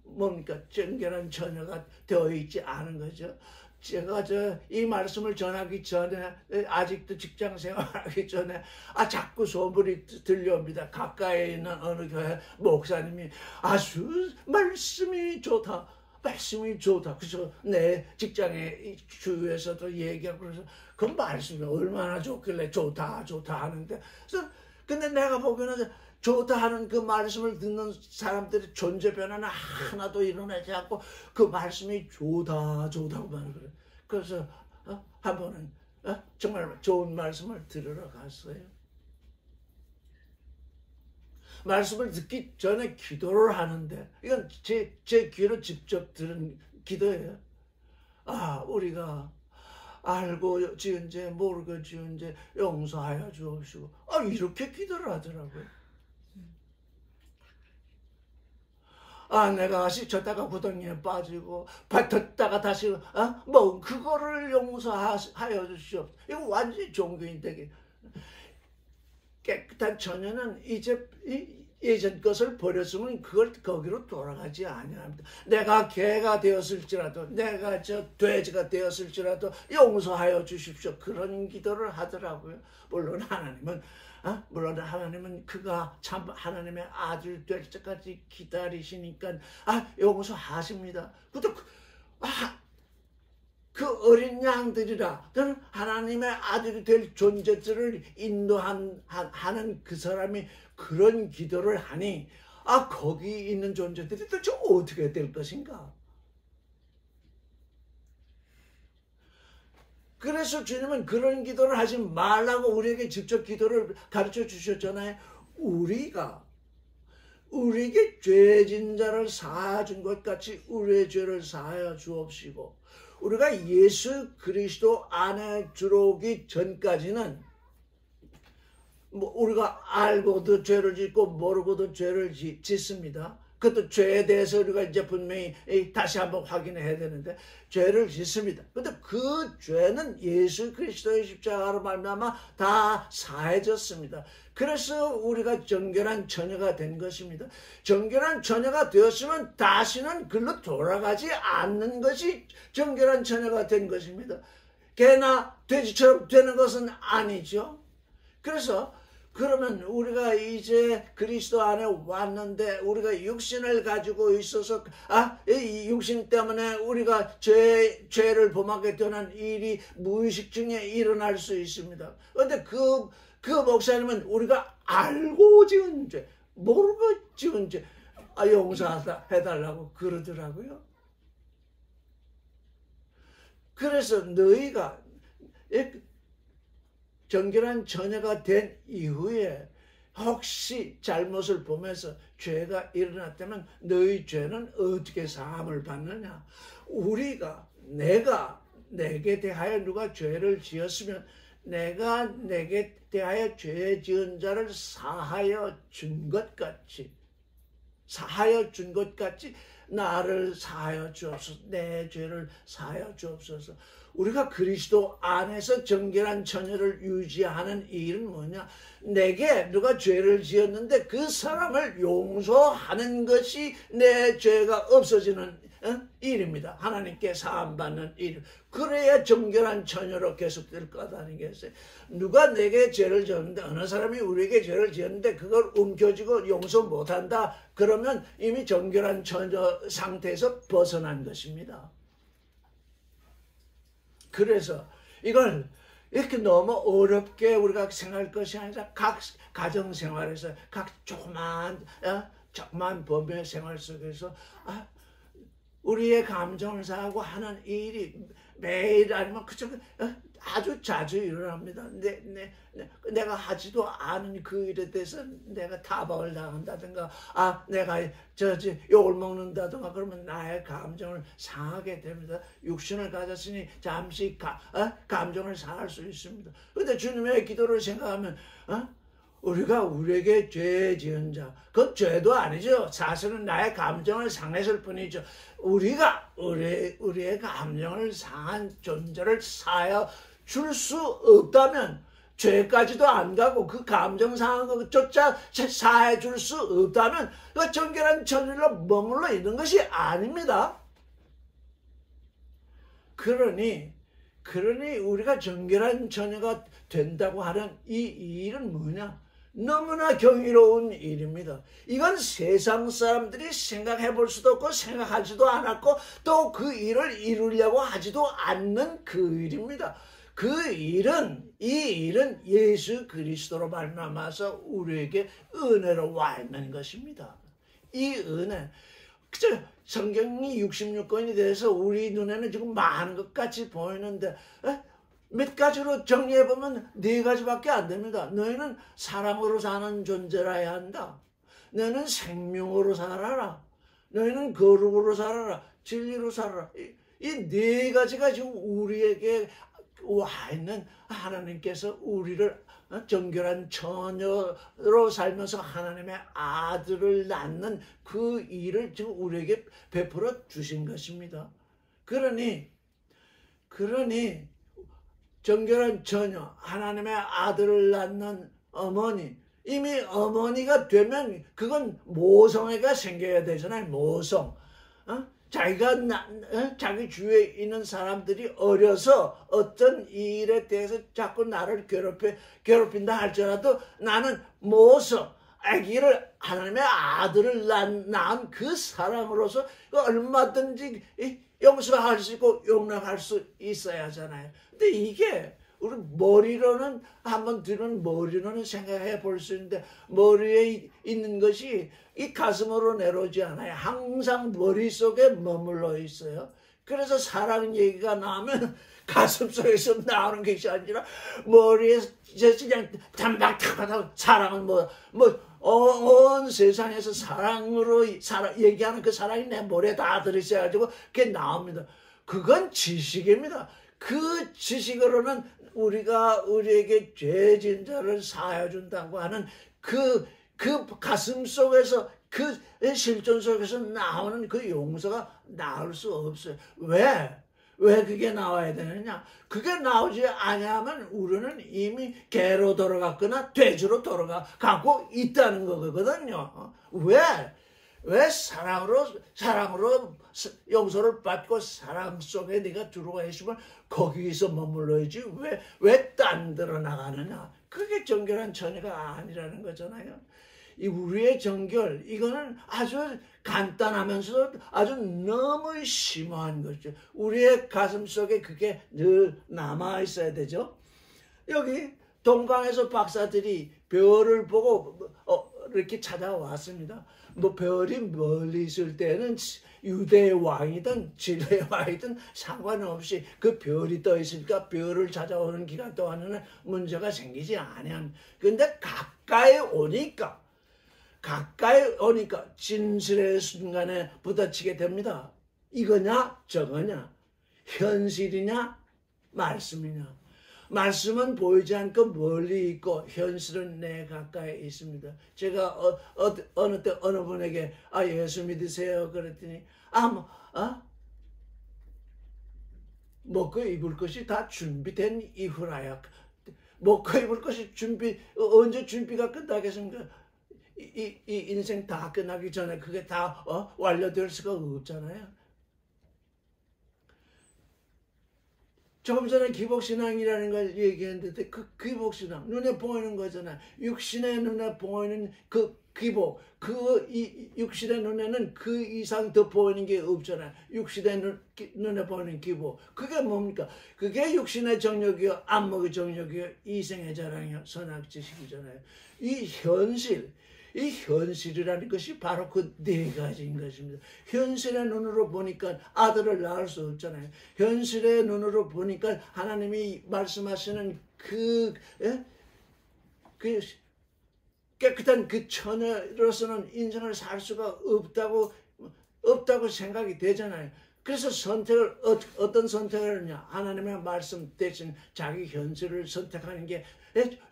뭡니까? 정결한 처녀가 되어 있지 않은 거죠. 제가 이 말씀을 전하기 전에 아직도 직장 생활하기 전에 자꾸 소문이 들려옵니다. 가까이에 있는 어느 교회 목사님이 아주 말씀이 좋다. 말씀이 좋다. 그래서 내 직장의 주위에서도 얘기하고 그래서 그 말씀이 얼마나 좋길래 좋다 하는데, 그래서 근데 내가 보기에는 좋다 하는 그 말씀을 듣는 사람들의 존재 변화는 하나도 일어나지 않고 그 말씀이 좋다고만 그래. 그래서 한 번은 정말 좋은 말씀을 들으러 갔어요. 말씀을 듣기 전에 기도를 하는데, 이건 제 귀로 직접 들은 기도예요. 우리가 알고 지은 죄 모르고 지은 죄 용서하여 주옵시고, 이렇게 기도를 하더라고요. 내가 졌다가 구덩이에 빠지고 뱉었다가 다시 그거를 용서하여 주시옵소서. 이거 완전히 종교인되게 깨끗한 처녀는 이제 예전 것을 버렸으면 그걸 거기로 돌아가지 아니합니다. 내가 개가 되었을지라도, 내가 돼지가 되었을지라도 용서하여 주십시오. 그런 기도를 하더라고요. 물론 하나님은 그가 참 하나님의 아들 될 때까지 기다리시니까 용서하십니다. 근데 그 어린 양들이라, 저는 하나님의 아들이 될 존재들을 인도하는 그 사람이 그런 기도를 하니 거기 있는 존재들이 도대체 어떻게 될 것인가? 그래서 주님은 그런 기도를 하지 말라고 우리에게 직접 기도를 가르쳐 주셨잖아요. 우리에게 죄진 자를 사하준 것 같이 우리의 죄를 사하여 주옵시고, 우리가 예수 그리스도 안에 들어오기 전까지는 우리가 알고도 죄를 짓고 모르고도 죄를 짓습니다. 그것도 죄에 대해서 우리가 이제 분명히 다시 한번 확인해야 되는데, 죄를 짓습니다. 근데 그 죄는 예수 그리스도의 십자가로 말미암아 다 사해졌습니다. 그래서 우리가 정결한 처녀가 된 것입니다. 정결한 처녀가 되었으면 다시는 글로 돌아가지 않는 것이 정결한 처녀가 된 것입니다. 개나 돼지처럼 되는 것은 아니죠. 그러면 우리가 이제 그리스도 안에 왔는데, 우리가 육신을 가지고 있어서 이 육신 때문에 우리가 죄를 범하게 되는 일이 무의식 중에 일어날 수 있습니다. 그런데 그 목사님은 우리가 알고 지은 죄, 모르고 지은 죄 용서해달라고 그러더라고요. 그래서 너희가 정결한 처녀가 된 이후에 혹시 잘못을 보면서 죄가 일어났다면 너희 죄는 어떻게 사함을 받느냐? 내가 내게 대하여 누가 죄를 지었으면 내가 내게 대하여 죄 지은 자를 사하여 준 것 같이 나를 사하여 주옵소서. 내 죄를 사하여 주옵소서. 우리가 그리스도 안에서 정결한 처녀를 유지하는 일은 뭐냐? 내게 누가 죄를 지었는데 그 사람을 용서하는 것이 내 죄가 없어지는 일입니다. 하나님께 사함받는 일. 그래야 정결한 처녀로 계속될 거다니겠어요. 누가 내게 죄를 지었는데, 어느 사람이 우리에게 죄를 지었는데 그걸 움켜쥐고 용서 못한다, 그러면 이미 정결한 처녀 상태에서 벗어난 것입니다. 그래서 이걸 이렇게 너무 어렵게 우리가 생각할 것이 아니라 각 가정생활에서 각 조그만 범위의 생활 속에서 우리의 감정을 사하고 하는 일이 매일 아니면 아주 자주 일어납니다. 내가 하지도 않은 그 일에 대해서 내가 타박을 당한다든가, 내가 욕을 먹는다든가, 그러면 나의 감정을 상하게 됩니다. 육신을 가졌으니 잠시 감정을 상할 수 있습니다. 그런데 주님의 기도를 생각하면 우리가 우리에게 죄 지은 자, 그건 죄도 아니죠. 사실은 나의 감정을 상했을 뿐이죠. 우리가 우리의 감정을 상한 존재를 사하여 줄 수 없다면, 죄까지도 안 가고 그 감정 상한 것조차 사해 줄 수 없다면 그 정결한 처녀로 머물러 있는 것이 아닙니다. 그러니 우리가 정결한 처녀가 된다고 하는 이 일은 뭐냐? 너무나 경이로운 일입니다. 이건 세상 사람들이 생각해 볼 수도 없고 생각하지도 않았고 또 그 일을 이루려고 하지도 않는 그 일입니다. 이 일은 예수 그리스도로 말미암아서 우리에게 은혜로 와 있는 것입니다. 이 은혜, 그저 성경이 66권이 돼서 우리 눈에는 지금 많은 것 같이 보이는데 몇 가지로 정리해보면 4가지밖에 안 됩니다. 너희는 사랑으로 사는 존재라야 한다. 너희는 생명으로 살아라. 너희는 거룩으로 살아라. 진리로 살아라. 이 4가지가 지금 우리에게 와 있는, 하나님께서 우리를 정결한 처녀로 살면서 하나님의 아들을 낳는 그 일을 지금 우리에게 베풀어 주신 것입니다. 그러니 정결한 처녀, 하나님의 아들을 낳는 어머니, 이미 어머니가 되면 그건 모성애가 생겨야 되잖아요. 모성. 자기 주위에 있는 사람들이 어려서 어떤 일에 대해서 자꾸 나를 괴롭힌다 할지라도 나는 모성, 아기를, 하나님의 아들을 낳은 그 사람으로서 얼마든지 용서할 수 있고 용납할 수 있어야 하잖아요. 근데 이게 우리 머리로는, 한번 들은 머리로는 생각해 볼 수 있는데 머리에 있는 것이 이 가슴으로 내려오지 않아요. 항상 머릿속에 머물러 있어요. 그래서 사랑 얘기가 나오면 가슴속에서 나오는 것이 아니라 머리에서 그냥 담박하다고, 사랑은 온 세상에서 사랑으로 얘기하는 그 사랑이 내 머리에 다 들이셔가지고 그게 나옵니다. 그건 지식입니다. 그 지식으로는 우리가 우리에게 죄 진 자를 사하여 준다고 하는 그 가슴 속에서, 그 실존 속에서 나오는 그 용서가 나올 수 없어요. 왜 그게 나와야 되느냐? 그게 나오지 않으면 우리는 이미 개로 돌아갔거나 돼지로 돌아가고 있다는 거거든요. 왜 사랑으로 용서를 받고 사랑 속에 네가 들어와 있으면 거기서 머물러야지 왜 딴 데로 나가느냐? 그게 정결한 처녀가 아니라는 거잖아요. 이 우리의 정결, 이거는 아주 간단하면서도 아주 너무 심오한 거죠. 우리의 가슴 속에 그게 늘 남아 있어야 되죠. 여기 동강에서 박사들이 별을 보고 이렇게 찾아왔습니다. 별이 멀리 있을 때는 유대의 왕이든 진리의 왕이든 상관없이 그 별이 떠 있으니까 별을 찾아오는 기간 동안에는 문제가 생기지 않아요. 근데 가까이 오니까 진실의 순간에 부딪히게 됩니다. 이거냐 저거냐, 현실이냐 말씀이냐. 말씀은 보이지 않고 멀리 있고 현실은 내 가까이 있습니다. 제가 어느 때 어느 분에게 예수 믿으세요 그랬더니 먹고 입을 것이 다 준비된 이후라야. 먹고 입을 것이 언제 준비가 끝나겠습니까? 이 인생 다 끝나기 전에 그게 다 완료될 수가 없잖아요. 조금 전에 기복신앙이라는 걸 얘기했는데 그 기복신앙, 눈에 보이는 거잖아요. 육신의 눈에 보이는 그 기복, 육신의 눈에는 그 이상 더 보이는 게 없잖아요. 육신의 눈에 보이는 기복, 그게 뭡니까? 그게 육신의 정욕이요, 안목의 정욕이요, 이생의 자랑이요, 선악지식이잖아요. 이 현실이라는 것이 바로 그 4가지인 것입니다. 현실의 눈으로 보니까 아들을 낳을 수 없잖아요. 현실의 눈으로 보니까 하나님이 말씀하시는 그 깨끗한 그 처녀로서는 인생을 살 수가 없다고 생각이 되잖아요. 그래서 어떤 선택을 하느냐? 하나님의 말씀 대신 자기 현실을 선택하는 게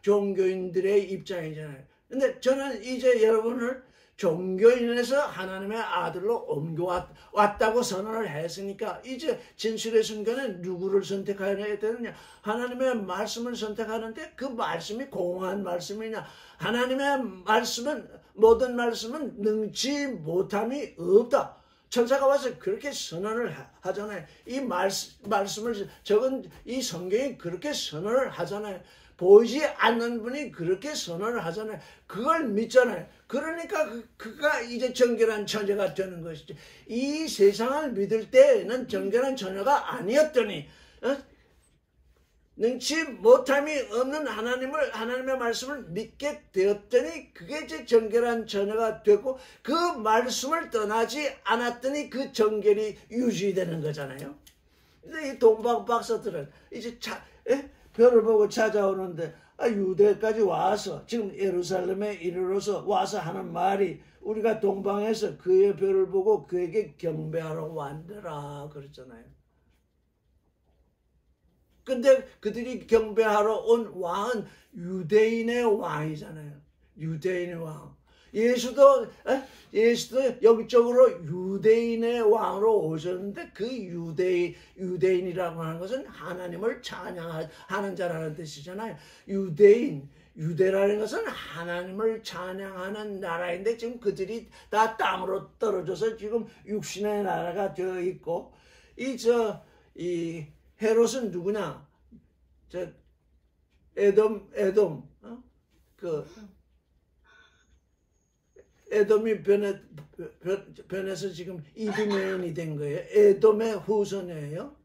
종교인들의 입장이잖아요. 근데 저는 이제 여러분을 종교인에서 하나님의 아들로 옮겨왔다고 선언을 했으니까 이제 진실의 순간에 누구를 선택해야 되느냐? 하나님의 말씀을 선택하는데 그 말씀이 공허한 말씀이냐? 하나님의 말씀은, 모든 말씀은 능치 못함이 없다. 천사가 와서 그렇게 선언을 하잖아요. 이 말씀을 적은 이 성경이 그렇게 선언을 하잖아요. 보이지 않는 분이 그렇게 선언을 하잖아요. 그걸 믿잖아요. 그러니까 그가 이제 정결한 처녀가 되는 것이죠. 이 세상을 믿을 때는 정결한 처녀가 아니었더니 능치 못함이 없는 하나님의 말씀을 믿게 되었더니 그게 이제 정결한 처녀가 되고 그 말씀을 떠나지 않았더니 그 정결이 유지되는 거잖아요. 근데 이 동방 박사들은 이제 별을 보고 찾아오는데 유대까지 와서 지금 예루살렘에 이르러서 와서 하는 말이 우리가 동방에서 그의 별을 보고 그에게 경배하러 왔더라 그랬잖아요. 근데 그들이 경배하러 온 왕은 유대인의 왕이잖아요. 유대인의 왕. 예수도 영적으로 유대인의 왕으로 오셨는데 그 유대인이라고 하는 것은 하나님을 찬양하는 자라는 뜻이잖아요. 유대라는 것은 하나님을 찬양하는 나라인데 지금 그들이 다 땅으로 떨어져서 지금 육신의 나라가 되어 있고 이 헤롯은 누구냐? 에돔이 변해서 지금 이두메인이 된 거예요. 에돔의 후손이에요.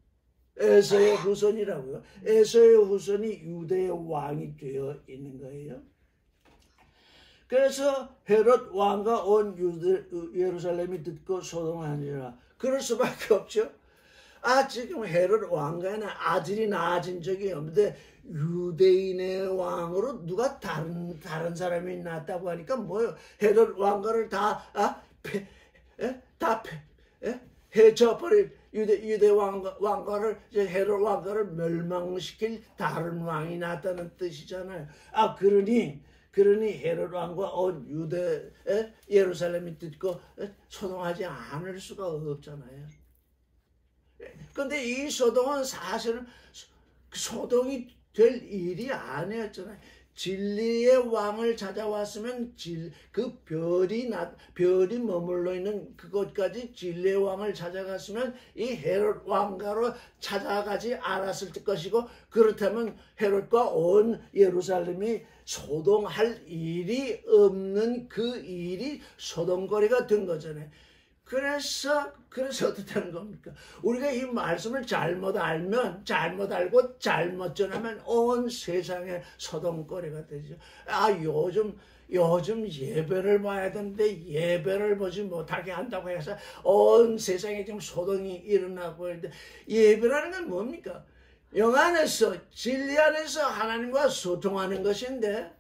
에서의 후손이라고요. 에서의 후손이 유대의 왕이 되어 있는 거예요. 그래서 헤롯 왕과 온 예루살렘이 듣고 소동하니라. 그럴 수밖에 없죠. 지금 헤롯 왕가에는 아들이 낳아진 적이 없는데 유대인의 왕으로 누가 다른 사람이 낳았다고 하니까 뭐요? 헤롯 왕가를 다 해쳐버릴 유대 왕가를 헤롯 왕가를 멸망시킬 다른 왕이 낳았다는 뜻이잖아요. 그러니 헤롯 왕과 온 예루살렘이 듣고 소동하지 않을 수가 없잖아요. 근데 이 소동은 사실은 소동이 될 일이 아니었잖아요. 진리의 왕을 찾아왔으면 그 별이 머물러 있는 그곳까지 진리의 왕을 찾아갔으면 이 헤롯 왕가로 찾아가지 않았을 것이고, 그렇다면 헤롯과 온 예루살렘이 소동할 일이 없는 그 일이 소동거리가 된 거잖아요. 그래서 어떻게 되는 겁니까? 우리가 이 말씀을 잘못 알고 잘못 전하면 온 세상에 소동거리가 되죠. 요즘 예배를 봐야 되는데 예배를 보지 못하게 한다고 해서 온 세상에 지금 소동이 일어나고 있는데, 예배라는 건 뭡니까? 영 안에서, 진리 안에서 하나님과 소통하는 것인데,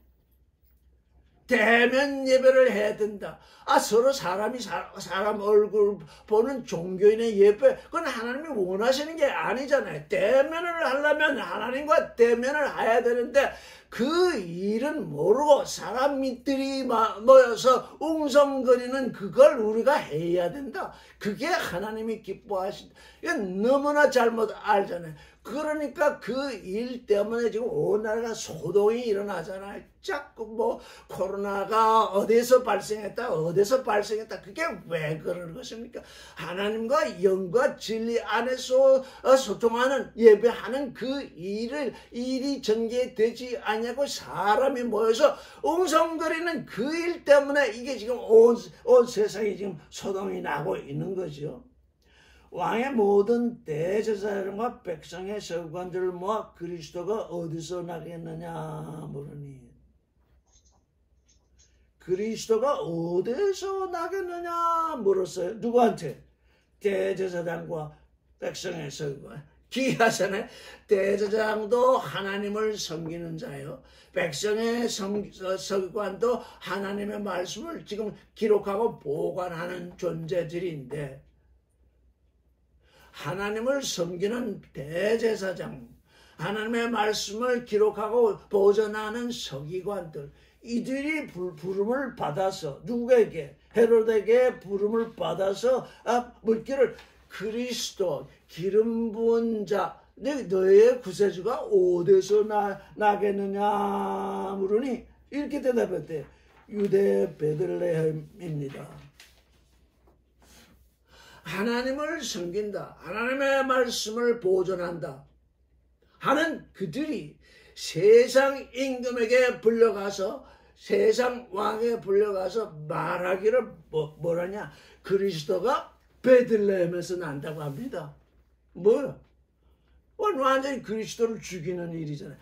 대면 예배를 해야 된다. 서로 사람이 사람 얼굴 보는 종교인의 예배, 그건 하나님이 원하시는 게 아니잖아요. 대면을 하려면 하나님과 대면을 해야 되는데, 그 일은 모르고 사람들이 모여서 웅성거리는 그걸 우리가 해야 된다. 그게 하나님이 기뻐하신다. 이건 너무나 잘못 알잖아요. 그러니까 그 일 때문에 지금 온 나라가 소동이 일어나잖아요. 자꾸 코로나가 어디서 발생했다. 그게 왜 그러는 것입니까? 하나님과 영과 진리 안에서 소통하는, 예배하는 그 일이 전개되지 않냐고 사람이 모여서 웅성거리는 그 일 때문에 이게 지금 온 세상이 지금 소동이 나고 있는 거죠. 왕의 모든 대제사장과 백성의 서기관들을 모아 그리스도가 어디서 나겠느냐 물으니, 그리스도가 어디서 나겠느냐 물었어요. 누구한테? 대제사장과 백성의 서기관. 기하잖아요. 대제사장도 하나님을 섬기는 자요, 백성의 서기관도 하나님의 말씀을 지금 기록하고 보관하는 존재들인데, 하나님을 섬기는 대제사장, 하나님의 말씀을 기록하고 보존하는 서기관들, 이들이 부름을 받아서 누구에게? 헤롯에게 부름을 받아서 물기를, 그리스도 기름 부은 자 너의 구세주가 어디서 나겠느냐 물으니 이렇게 대답했대. 유대 베들레헴입니다. 하나님을 섬긴다, 하나님의 말씀을 보존한다 하는 그들이 세상 임금에게 불려가서 세상 왕에 불려가서 말하기를 뭐라냐? 그리스도가 베들레헴에서 난다고 합니다. 뭐요? 완전히 그리스도를 죽이는 일이잖아요.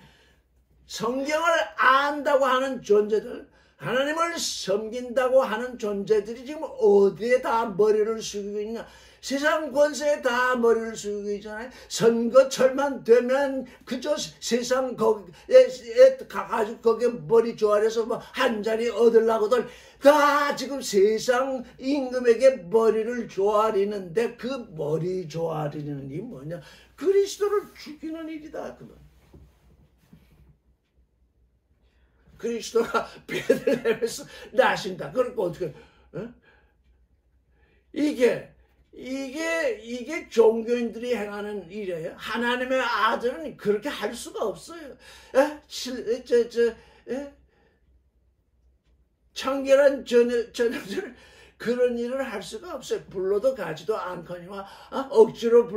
성경을 안다고 하는 존재들, 하나님을 섬긴다고 하는 존재들이 지금 어디에 다 머리를 숙이고 있냐? 세상 권세에 다 머리를 숙이고 있잖아요. 선거철만 되면 그저 세상 거기에 가가지고 거기에 머리 조아려서 뭐 한 자리 얻으려고들 다 지금 세상 임금에게 머리를 조아리는데 그 머리 조아리는 게 뭐냐? 그리스도를 죽이는 일이다. 그건. 그리스도가 베들레헴에서 나신다. 그러니까 어떻게? 어? 이게 종교인들이 행하는 일이에요. 하나님의 아들은 그렇게 할 수가 없어요. 청결한 전형들 그런 일을 할 수가 없어요. 불러도 가지도 않거니와 억지로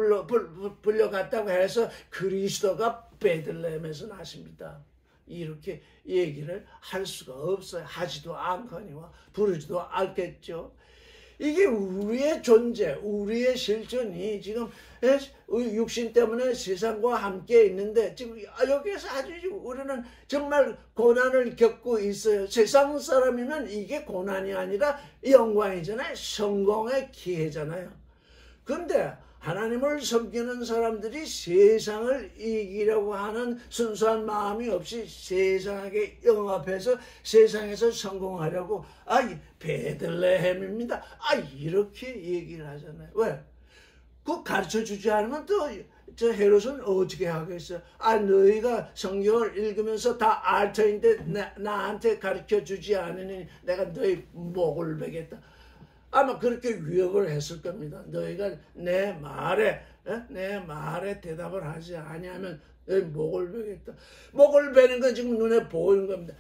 불려갔다고 해서 그리스도가 베들레헴에서 나십니다. 이렇게 얘기를 할 수가 없어요. 하지도 않거니와 부르지도 않겠죠. 이게 우리의 존재, 우리의 실존이 지금 육신 때문에 세상과 함께 있는데 지금 여기에서 아주 우리는 정말 고난을 겪고 있어요. 세상 사람이면 이게 고난이 아니라 영광이잖아요. 성공의 기회잖아요. 그런데 하나님을 섬기는 사람들이 세상을 이기려고 하는 순수한 마음이 없이 세상에게 영합해서 세상에서 성공하려고 베들레헴입니다. 이렇게 얘기를 하잖아요. 왜? 그거 가르쳐주지 않으면 또 저 헤롯은 어떻게 하겠어요? 너희가 성경을 읽으면서 다 알 터인데 나한테 가르쳐주지 않으니 내가 너희 목을 베겠다. 아마 그렇게 위협을 했을 겁니다. 너희가 내 말에 대답을 하지 아니하면 너희 목을 베겠다. 목을 베는 건 지금 눈에 보이는 겁니다.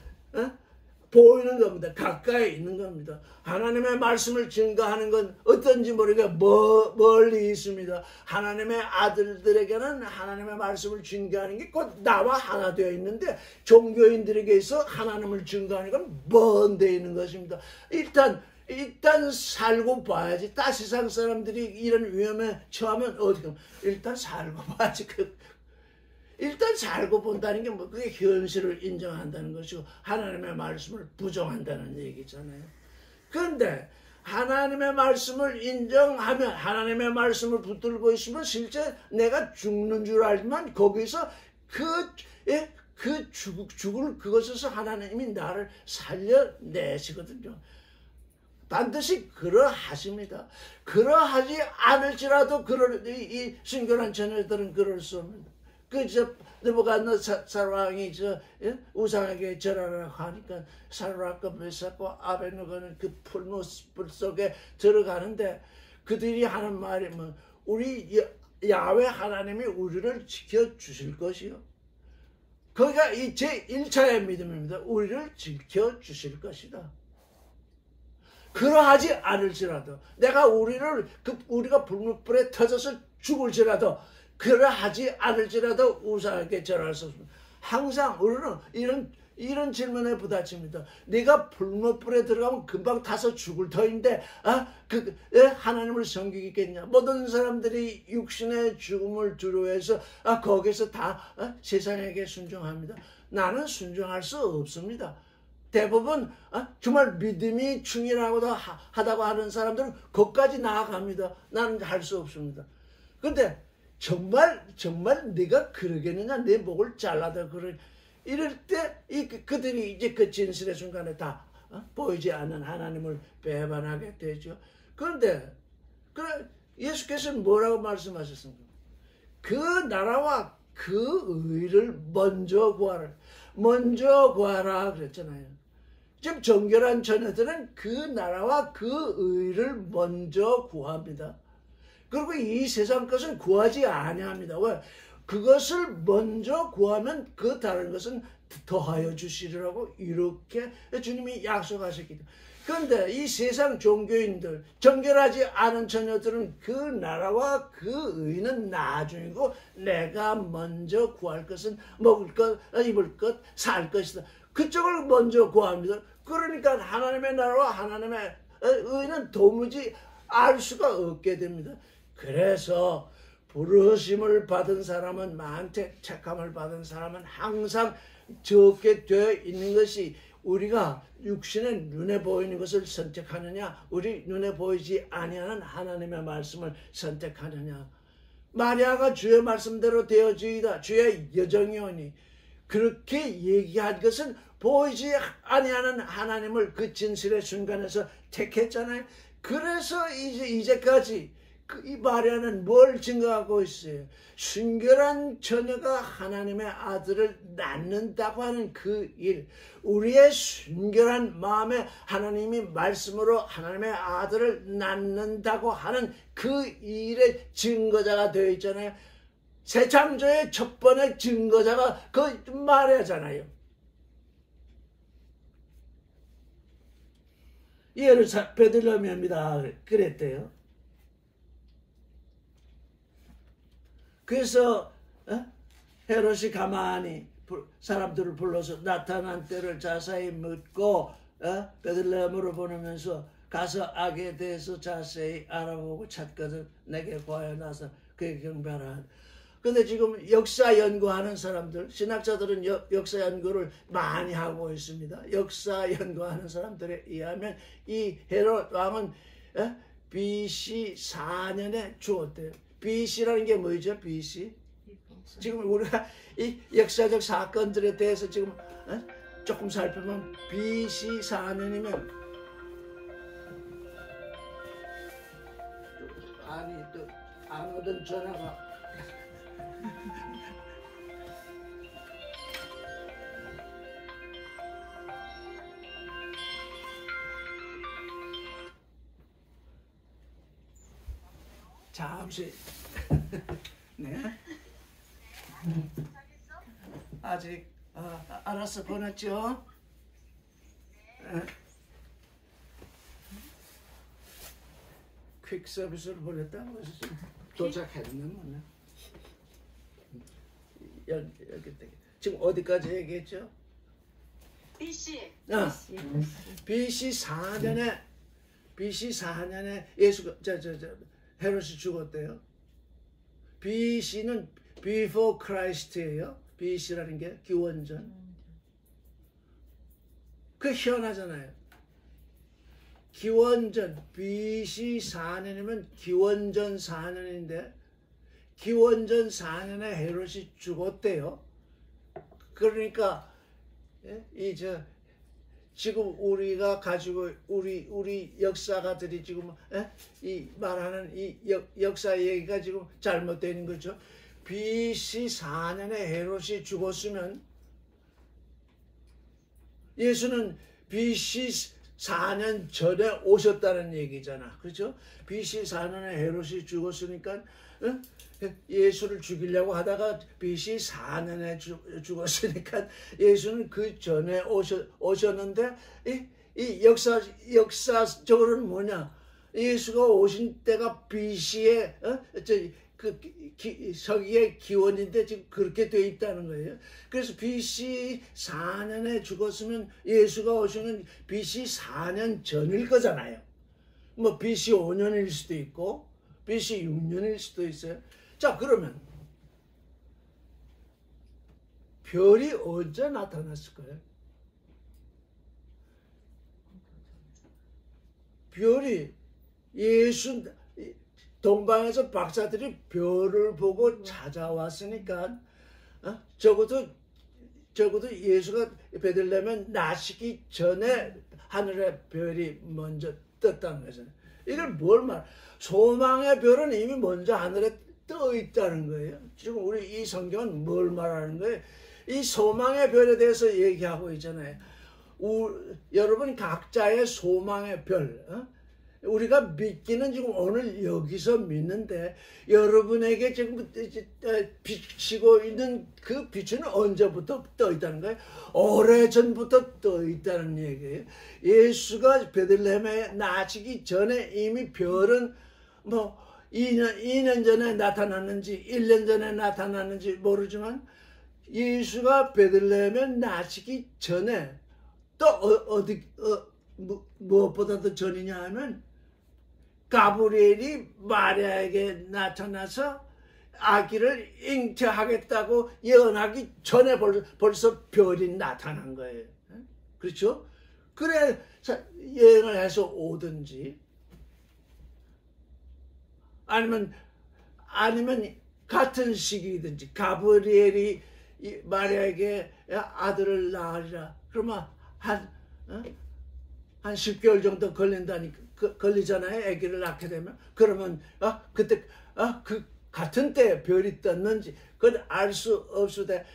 보이는 겁니다. 가까이 있는 겁니다. 하나님의 말씀을 증거하는 건 어떤지 모르게 멀리 있습니다. 하나님의 아들들에게는 하나님의 말씀을 증거하는 게 곧 나와 하나 되어 있는데 종교인들에게서 하나님을 증거하는 건 먼 데 있는 것입니다. 일단 살고 봐야지. 세상 사람들이 이런 위험에 처하면 어떻게 하면 일단 살고 봐야지. 일단 살고 본다는 게 그게 현실을 인정한다는 것이고 하나님의 말씀을 부정한다는 얘기잖아요. 그런데 하나님의 말씀을 인정하면 하나님의 말씀을 붙들고 있으면 실제 내가 죽는 줄 알지만 거기서 죽을 그것에서 하나님이 나를 살려내시거든요. 반드시 그러하십니다. 그러하지 않을지라도 이 순결한 자녀들은 그럴 수 없습니다. 느부갓네살 왕이 우상에게 절하라 하니까 사르락과 메삭과 아벤누고는 그 풀무불 속에 들어가는데 그들이 하는 말이 우리 야훼 하나님이 우리를 지켜주실 것이요. 거기가 제 1차의 믿음입니다. 우리를 지켜주실 것이다. 그러하지 않을지라도 우리가 불무불에 터져서 죽을지라도 그러하지 않을지라도 우상에게 절할 수 없습니다. 항상 우리는 이런 질문에 부딪힙니다. 네가 불무불에 들어가면 금방 타서 죽을 터인데 하나님을 섬기겠냐? 모든 사람들이 육신의 죽음을 두려워해서 거기서 다 세상에게 순종합니다. 나는 순종할 수 없습니다. 대부분 정말 믿음이 충실하다고 하는 사람들은 거기까지 나아갑니다. 나는 할 수 없습니다. 그런데 정말 네가 그러겠느냐? 내 목을 잘라다 이럴 때 그들이 이제 그 진실의 순간에 다 보이지 않는 하나님을 배반하게 되죠. 그런데 예수께서는 뭐라고 말씀하셨습니까? 그 나라와 그 의를 먼저 구하라 그랬잖아요. 지금 정결한 자녀들은 그 나라와 그 의를 먼저 구합니다. 그리고 이 세상 것은 구하지 아니합니다. 왜? 그것을 먼저 구하면 그 다른 것은 더하여 주시리라고 이렇게 주님이 약속하셨기 때문에 그런데 이 세상 종교인들, 정결하지 않은 처녀들은 그 나라와 그 의는 나중이고 내가 먼저 구할 것은 먹을 것, 입을 것, 살 것이다. 그쪽을 먼저 구합니다. 그러니까 하나님의 나라와 하나님의 의는 도무지 알 수가 없게 됩니다. 그래서 부르심을 받은 사람은, 많게 택함을 받은 사람은 항상 적게 되어 있는 것이, 우리가 육신의 눈에 보이는 것을 선택하느냐, 우리 눈에 보이지 아니하는 하나님의 말씀을 선택하느냐. 마리아가 주의 말씀대로 되어지이다, 주의 여정이오니, 그렇게 얘기한 것은 보이지 아니하는 하나님을 그 진실의 순간에서 택했잖아요. 그래서 이제까지 이 마리아는 뭘 증거하고 있어요? 순결한 처녀가 하나님의 아들을 낳는다고 하는 그 일, 우리의 순결한 마음에 하나님이 말씀으로 하나님의 아들을 낳는다고 하는 그 일의 증거자가 되어 있잖아요. 새 창조의 첫 번째 증거자가 그 마리아잖아요. 베들레헴입니다 그랬대요. 그래서 헤롯이 가만히 사람들을 불러서 나타난 때를 자세히 묻고 베들레헴으로 보내면서 가서 악에 대해서 자세히 알아보고 찾거든 내게 보여 나서 그에게 경배하라. 근데 지금 역사 연구하는 사람들, 신학자들은 역사 연구를 많이 하고 있습니다. 역사 연구하는 사람들에 의하면 이 헤롯 왕은 BC 4년에 죽었대요. BC라는 게 뭐죠? BC? 지금 우리가 이 역사적 사건들에 대해서 지금 조금 살펴보면 BC 4년이면 아니 또 안 오던 전화가 잠시 네 아직 알았어 보냈죠? 퀵 서비스를 보냈다고 해서 지금 도착했나 뭐냐? 여기 지금 어디까지 얘기했죠? BC. BC 4년에 예수가 헤롯이 죽었대요. BC는 Before Christ예요. BC라는 게 기원전. 그 희한하잖아요. 기원전 BC 4년이면 기원전 4년인데 기원전 4년에 헤롯이 죽었대요. 그러니까 지금 우리가 가지고 우리 역사가들이 지금 이 말하는 이 역사 얘기가 지금 잘못되는 거죠. BC 4년에 헤롯이 죽었으면 예수는 BC 4년 전에 오셨다는 얘기잖아. 그렇죠? BC 4년에 헤롯이 죽었으니까 예수를 죽이려고 하다가 BC 4년에 죽었으니까 예수는 그 전에 오셨는데 이 역사적으로는 뭐냐? 예수가 오신 때가 BC의 서기의 기원인데 지금 그렇게 돼 있다는 거예요. 그래서 BC 4년에 죽었으면 예수가 오시는 BC 4년 전일 거잖아요. 뭐 BC 5년일 수도 있고 BC 6년일 수도 있어요. 자, 그러면 별이 언제 나타났을 거예요? 별이 예수 동방에서 박사들이 별을 보고 찾아왔으니까 적어도 예수가 베들레헴에 나시기 전에 하늘의 별이 먼저 떴다는 거잖아요. 이걸 뭘 말? 소망의 별은 이미 먼저 하늘에 떠 있다는 거예요. 지금 우리 이 성경은 뭘 말하는 거예요? 이 소망의 별에 대해서 얘기하고 있잖아요. 여러분 각자의 소망의 별, 우리가 믿기는 지금 오늘 여기서 믿는데 여러분에게 지금 비치고 있는 그 빛은 언제부터 떠 있다는 거예요? 오래전부터 떠 있다는 얘기예요. 예수가 베들레헴에 나시기 전에 이미 별은 뭐 2년 전에 나타났는지 1년 전에 나타났는지 모르지만 예수가 베들레헴에 나시기 전에 또 무엇보다도 전이냐 하면 가브리엘이 마리아에게 나타나서 아기를 잉태하겠다고 예언하기 전에 벌써 별이 나타난 거예요. 그렇죠? 그래 여행을 해서 오든지 아니면 같은 시기든지 가브리엘이 마리아에게 아들을 낳으리라. 그러면 한 10개월 정도 걸리잖아요. 아기를 낳게 되면. 그러면 그때 그 같은 때에 별이 떴는지 그건 알 수 없으되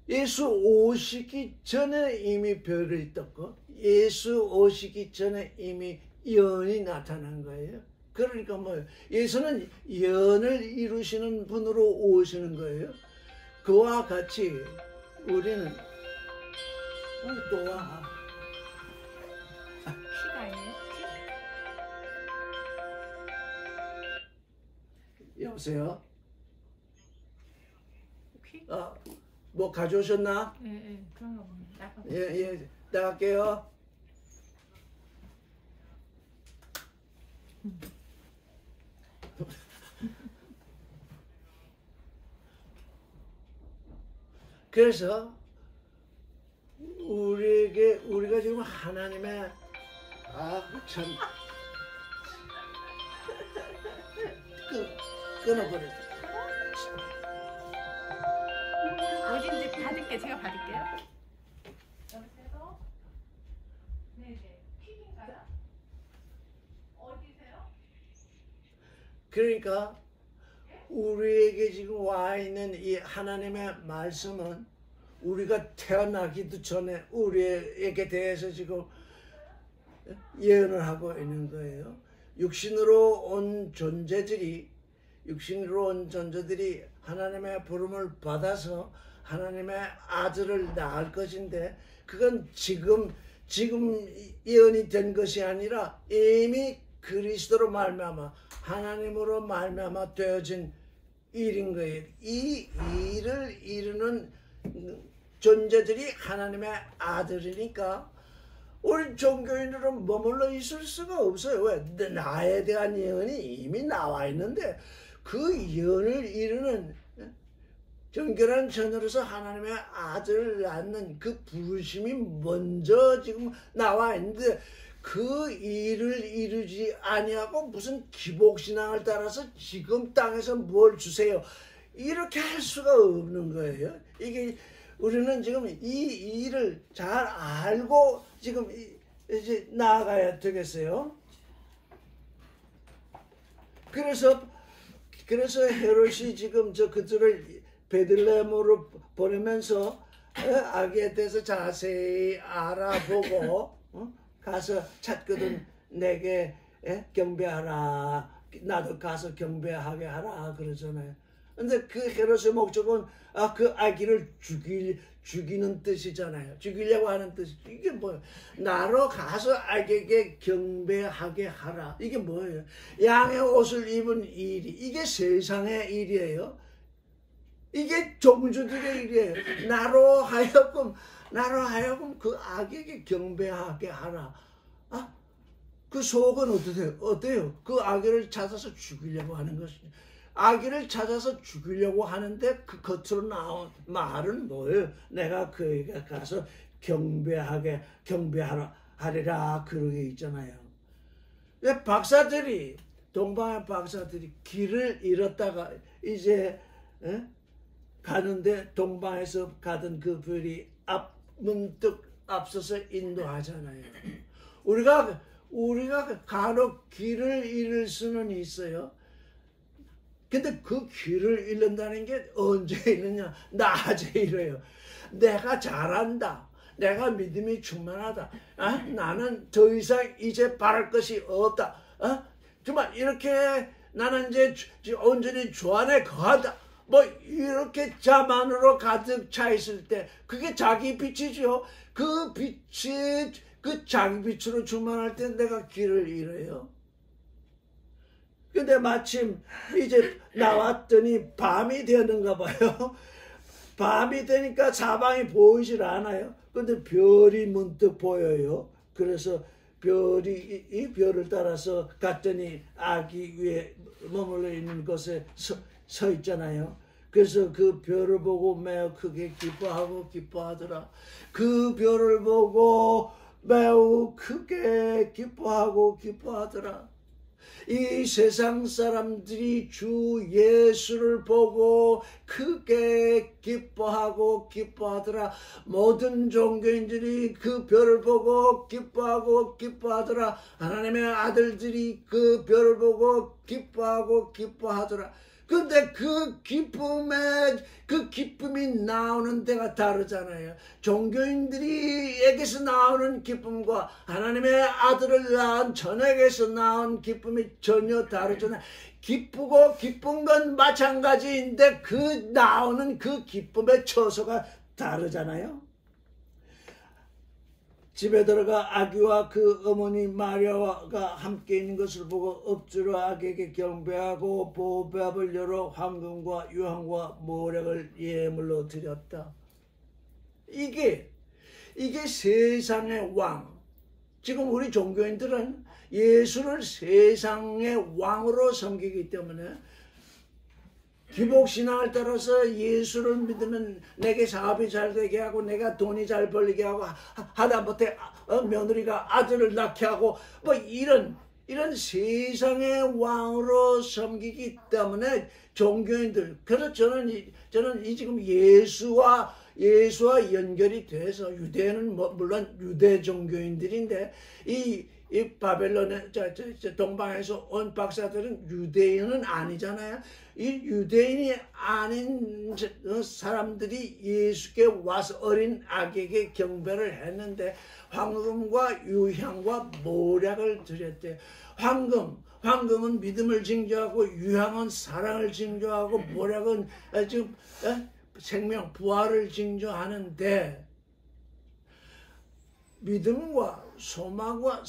예수 오시기 전에 이미 별이 떴고 예수 오시기 전에 이미 예언이 나타난 거예요. 그러니까 뭐예요? 예수는 예언을 이루시는 분으로 오시는 거예요. 그와 같이 우리는 또 와. 여보세요? 뭐 가져오셨나? 예, 그런가 보네. 예, 나갈게요. 그래서 우리가 지금 하나님의 참 끊어버렸어. 어딘지 받을게. 제가 받을게요. 여보세요? 네네. 퀵인가요? 어디세요? 그러니까 우리에게 지금 와 있는 이 하나님의 말씀은 우리가 태어나기도 전에 우리에게 대해서 지금 예언을 하고 있는 거예요. 육신으로 온 존재들이 하나님의 부름을 받아서 하나님의 아들을 낳을 것인데 그건 지금 예언이 된 것이 아니라 이미 그리스도로 말미암아 하나님으로 말미암아 되어진 일인 거예요. 이 일을 이루는 존재들이 하나님의 아들이니까 우리 종교인들은 머물러 있을 수가 없어요. 왜? 나에 대한 예언이 이미 나와 있는데 그 예언을 이루는 정결한 자녀로서 하나님의 아들을 낳는 그 부르심이 먼저 지금 나와 있는데 그 일을 이루지 아니하고 무슨 기복신앙을 따라서 지금 땅에서 뭘 주세요 이렇게 할 수가 없는 거예요. 이게 우리는 지금 이 일을 잘 알고 지금 이제 나아가야 되겠어요. 그래서 헤롯이 지금 그들을 베들레헴으로 보내면서 아기에 대해서 자세히 알아보고 가서 찾거든 내게 경배하라. 나도 가서 경배하게 하라 그러잖아요. 근데 그 헤롯의 목적은 그 아기를 죽이는 뜻이잖아요. 죽이려고 하는 뜻. 이게 뭐예요? 나로 가서 아기에게 경배하게 하라. 이게 뭐예요? 양의 옷을 입은 일이 이게 세상의 일이에요. 이게 종주들의 일이에요. 나로 하여금 그 아기에게 경배하게 하라. 그 속은 어때요? 그 아기를 찾아서 죽이려고 하는 것이죠. 아기를 찾아서 죽이려고 하는데 그 겉으로 나온 말은 뭐예요? 내가 그에게 가서 경배하리라 그러게 있잖아요. 왜 동방의 박사들이 길을 잃었다가 이제 가는데 동방에서 가던 그 별이 문득 앞서서 인도하잖아요. 우리가 간혹 길을 잃을 수는 있어요. 근데 그 길을 잃는다는 게 언제 잃느냐? 낮에 잃어요. 내가 잘한다. 내가 믿음이 충만하다. 나는 더 이상 이제 바랄 것이 없다. 정말 이렇게 나는 이제 온전히 주 안에 거하다. 뭐 이렇게 자만으로 가득 차 있을 때 그게 자기 빛이죠. 그 빛이 그 자기 빛으로 충만할 때 내가 길을 잃어요. 근데 마침 이제 나왔더니 밤이 되었는가 봐요. 밤이 되니까 사방이 보이질 않아요. 근데 별이 문득 보여요. 그래서 이 별을 따라서 갔더니 아기 위에 머물러 있는 곳에 서 있잖아요. 그래서 그 별을 보고 매우 크게 기뻐하더라. 그 별을 보고 매우 크게 기뻐하더라. 이 세상 사람들이 주 예수를 보고 크게 기뻐하더라. 모든 종교인들이 그 별을 보고 기뻐하더라. 하나님의 아들들이 그 별을 보고 기뻐하더라. 근데 그 기쁨이 나오는 데가 다르잖아요. 종교인들에게서 나오는 기쁨과 하나님의 아들을 낳은 저녁에서 나온 기쁨이 전혀 다르잖아요. 기쁘고 기쁜 건 마찬가지인데 그 나오는 그 기쁨의 처소가 다르잖아요. 집에 들어가 아기와 그 어머니 마리아가 함께 있는 것을 보고 엎드려 아기에게 경배하고 보배압을 열어 황금과 유황과 모략을 예물로 드렸다. 이게 세상의 왕. 지금 우리 종교인들은 예수를 세상의 왕으로 섬기기 때문에 기복신앙을 따라서 예수를 믿으면 내게 사업이 잘 되게 하고 내가 돈이 잘 벌리게 하고 하다못해 며느리가 아들을 낳게 하고 뭐 이런 세상의 왕으로 섬기기 때문에 종교인들, 그래서 저는 지금 예수와 연결이 돼서 유대는 물론 유대 종교인들인데 이 바벨론에 동방에서 온 박사들은 유대인은 아니잖아요. 이 유대인이 아닌 사람들이 예수께 와서 어린 아기에게 경배를 했는데 황금과 유향과 모략을 드렸대요. 황금은 믿음을 징조하고 유향은 사랑을 징조하고 모략은 지금 생명 부활을 징조하는데 믿음과 소망과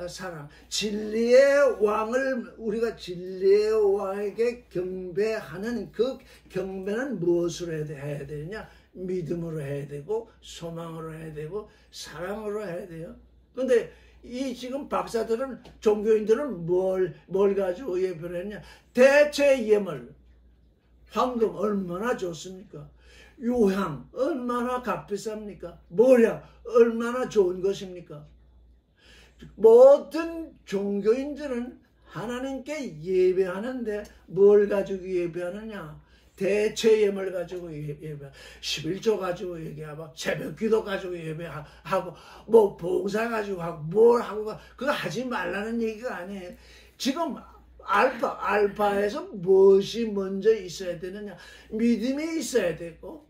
사랑, 진리의 왕을 우리가 진리의 왕에게 경배하는 그 경배는 무엇으로 해야 되느냐? 믿음으로 해야 되고 소망으로 해야 되고 사랑으로 해야 돼요. 근데 이 지금 박사들은 종교인들은 뭘 가지고 예배를 했냐? 대체 예물, 황금 얼마나 좋습니까? 유향 얼마나 값비쌉니까? 모략 얼마나 좋은 것입니까? 모든 종교인들은 하나님께 예배하는데 뭘 가지고 예배하느냐? 대체 예물 가지고 예배, 11조 가지고 얘기하고 새벽기도 가지고 예배하고 뭐 봉사 가지고 하고 뭘 하고 그거 하지 말라는 얘기가 아니에요. 지금 알파에서 무엇이 먼저 있어야 되느냐? 믿음이 있어야 되고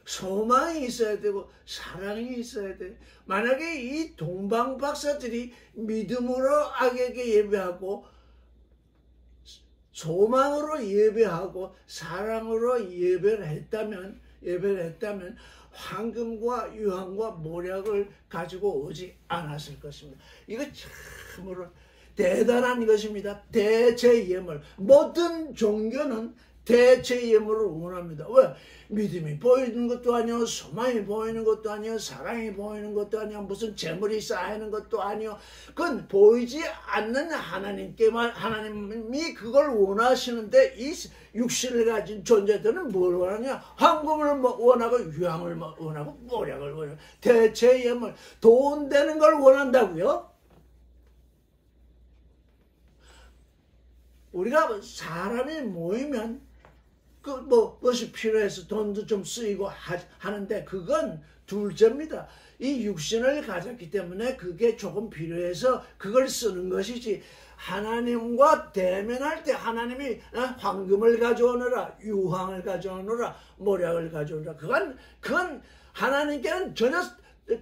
소망이 있어야 되고 사랑이 있어야 돼. 만약에 이 동방 박사들이 믿음으로 악에게 예배하고 소망으로 예배하고 사랑으로 예배를 했다면 황금과 유황과 모략을 가지고 오지 않았을 것입니다. 이거 참으로 대단한 것입니다. 대체 예물. 모든 종교는 대체 예물을 원합니다. 왜? 믿음이 보이는 것도 아니요, 소망이 보이는 것도 아니요, 사랑이 보이는 것도 아니요, 무슨 재물이 쌓이는 것도 아니요. 그건 보이지 않는 하나님이 그걸 원하시는데 이 육신을 가진 존재들은 뭘 원하냐? 황금을 원하고 유황을 원하고 모략을 원하고 대체 예물, 돈 되는 걸 원한다고요? 우리가 사람이 모이면 무엇이 필요해서 돈도 좀 쓰이고 하는데 그건 둘째입니다. 이 육신을 가졌기 때문에 그게 조금 필요해서 그걸 쓰는 것이지, 하나님과 대면할 때 하나님이 황금을 가져오너라, 유황을 가져오너라, 모략을 가져오너라, 그건 하나님께는 전혀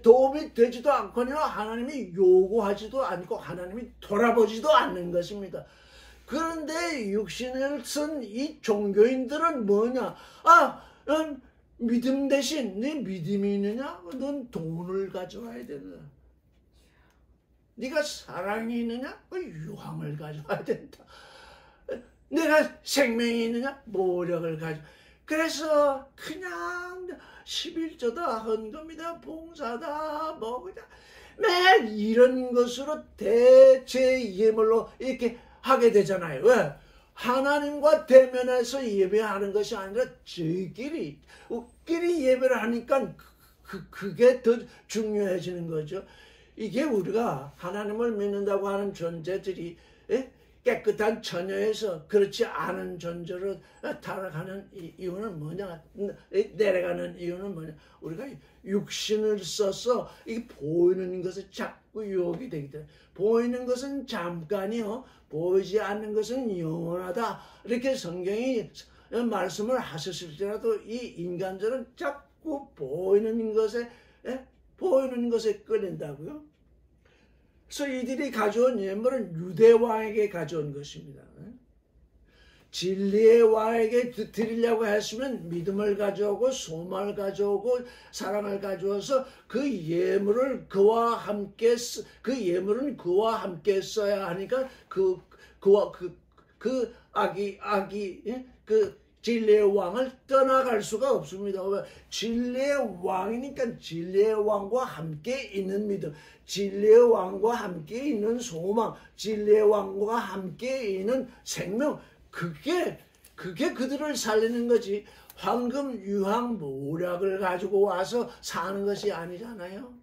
도움이 되지도 않거니와 하나님이 요구하지도 않고 하나님이 돌아보지도 않는 것입니다. 그런데 육신을 쓴 이 종교인들은 뭐냐? 믿음 대신 네 믿음이 있느냐? 넌 돈을 가져와야 된다. 네가 사랑이 있느냐? 유황을 가져와야 된다. 내가 생명이 있느냐? 모력을 가져. 그래서 그냥 11조다, 헌금이다, 봉사다, 뭐 그냥 매일 이런 것으로 대체 예물로 이렇게 하게 되잖아요. 왜? 하나님과 대면해서 예배하는 것이 아니라 저희끼리 예배를 하니까 그게 더 중요해지는 거죠. 이게 우리가 하나님을 믿는다고 하는 존재들이 깨끗한 처녀에서 그렇지 않은 존재로 타락하는 이유는 뭐냐? 내려가는 이유는 뭐냐? 우리가 육신을 써서 이 보이는 것을 자꾸 유혹이 되기 때문에 보이는 것은 잠깐이요. 보이지 않는 것은 영원하다. 이렇게 성경이 말씀을 하셨을지라도 이 인간들은 자꾸 보이는 것에 끌린다고요. 그래서 이들이 가져온 예물은 유대왕에게 가져온 것입니다. 진리의 왕에게 드리려고 했으면 믿음을 가져오고 소망을 가져오고 사랑을 가져와서 그 예물은 그와 함께 써야 하니까 그 진리의 왕을 떠나갈 수가 없습니다. 진리의 왕이니까 진리의 왕과 함께 있는 믿음, 진리의 왕과 함께 있는 소망, 진리의 왕과 함께 있는 생명, 그게 그들을 살리는 거지. 황금, 유황, 모략을 가지고 와서 사는 것이 아니잖아요.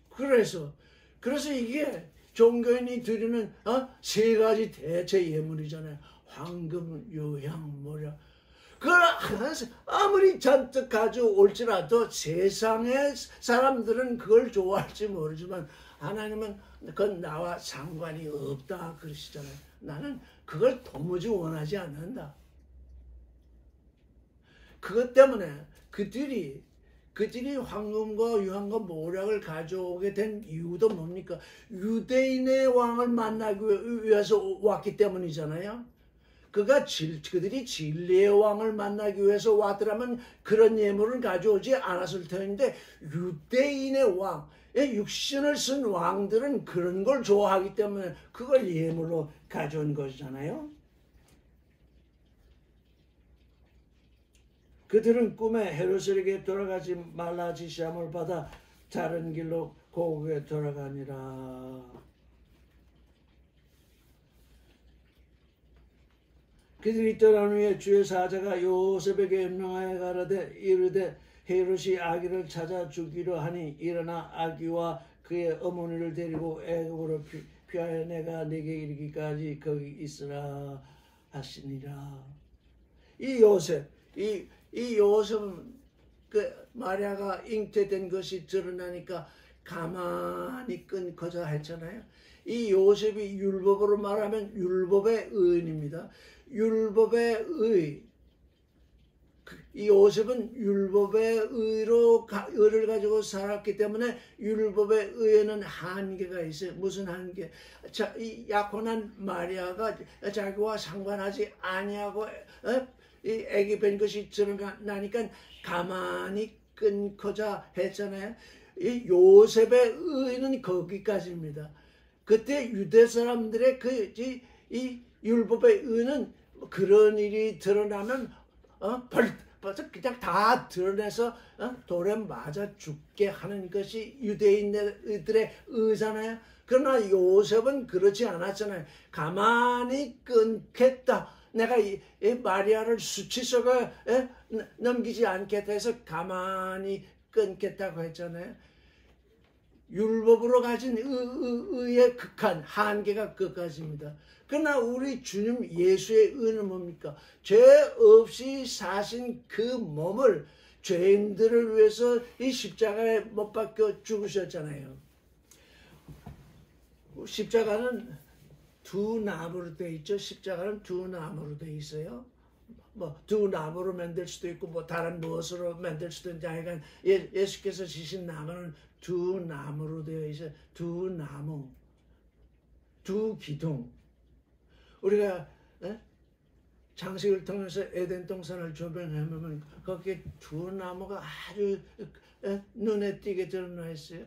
그래서 이게 종교인이 드리는 세 가지 대체 예물이잖아요. 황금, 유향, 모략. 그걸 아무리 잔뜩 가져올지라도 세상의 사람들은 그걸 좋아할지 모르지만 하나님은 그건 나와 상관이 없다 그러시잖아요. 나는 그걸 도무지 원하지 않는다. 그것 때문에 그들이 황금과 유황과 모략을 가져오게 된 이유도 뭡니까? 유대인의 왕을 만나기 위해서 왔기 때문이잖아요. 그들이 진리의 왕을 만나기 위해서 왔더라면 그런 예물을 가져오지 않았을 텐데 유대인의 왕, 육신을 쓴 왕들은 그런 걸 좋아하기 때문에 그걸 예물로 가져온 것이잖아요. 그들은 꿈에 헤롯에게 돌아가지 말라 지시함을 받아 다른 길로 고국에 돌아가니라. 그들이 떠난 후에 주의 사자가 요셉에게 명하여 가라되 이르되 헤롯이 아기를 찾아 죽이려 하니 일어나 아기와 그의 어머니를 데리고 애굽으로 피하여 내가 네게 이르기까지 거기 있으라 하시니라. 이 요셉은 마리아가 잉태된 것이 드러나니까 가만히 끊고자 했잖아요. 이 요셉이 율법으로 말하면 율법의 의인입니다. 율법의 의. 이 요셉은 율법의 의를 가지고 살았기 때문에 율법의 의에는 한계가 있어요. 무슨 한계? 이 약혼한 마리아가 자기와 상관하지 아니하고 이 아기 뵌 것이 드러나니까 가만히 끊고자 했잖아요. 이 요셉의 의는 거기까지입니다. 그때 유대 사람들의 이 율법의 의는 그런 일이 드러나면 벌써 그냥 다 드러내서 돌에 맞아 죽게 하는 것이 유대인들의 의잖아요. 그러나 요셉은 그렇지 않았잖아요. 가만히 끊겠다. 내가 이 마리아를 수치석에 넘기지 않겠다 해서 가만히 끊겠다고 했잖아요. 율법으로 가진 의의 극한, 한계가 끝까지입니다. 그러나 우리 주님 예수의 의는 뭡니까? 죄 없이 사신 그 몸을 죄인들을 위해서 이 십자가에 못 박혀 죽으셨잖아요. 십자가는 두 나무로 되어 있죠. 십자가는 두 나무로 되어 있어요. 뭐 두 나무로 만들 수도 있고 뭐 다른 무엇으로 만들 수도 있는데 하여간 예수께서 지신 나무는 두 나무로 되어 있어요. 두 나무, 두 기둥. 우리가 장식을 통해서 에덴 동산을 조명하면 거기에 두 나무가 아주 눈에 띄게 드러나 있어요.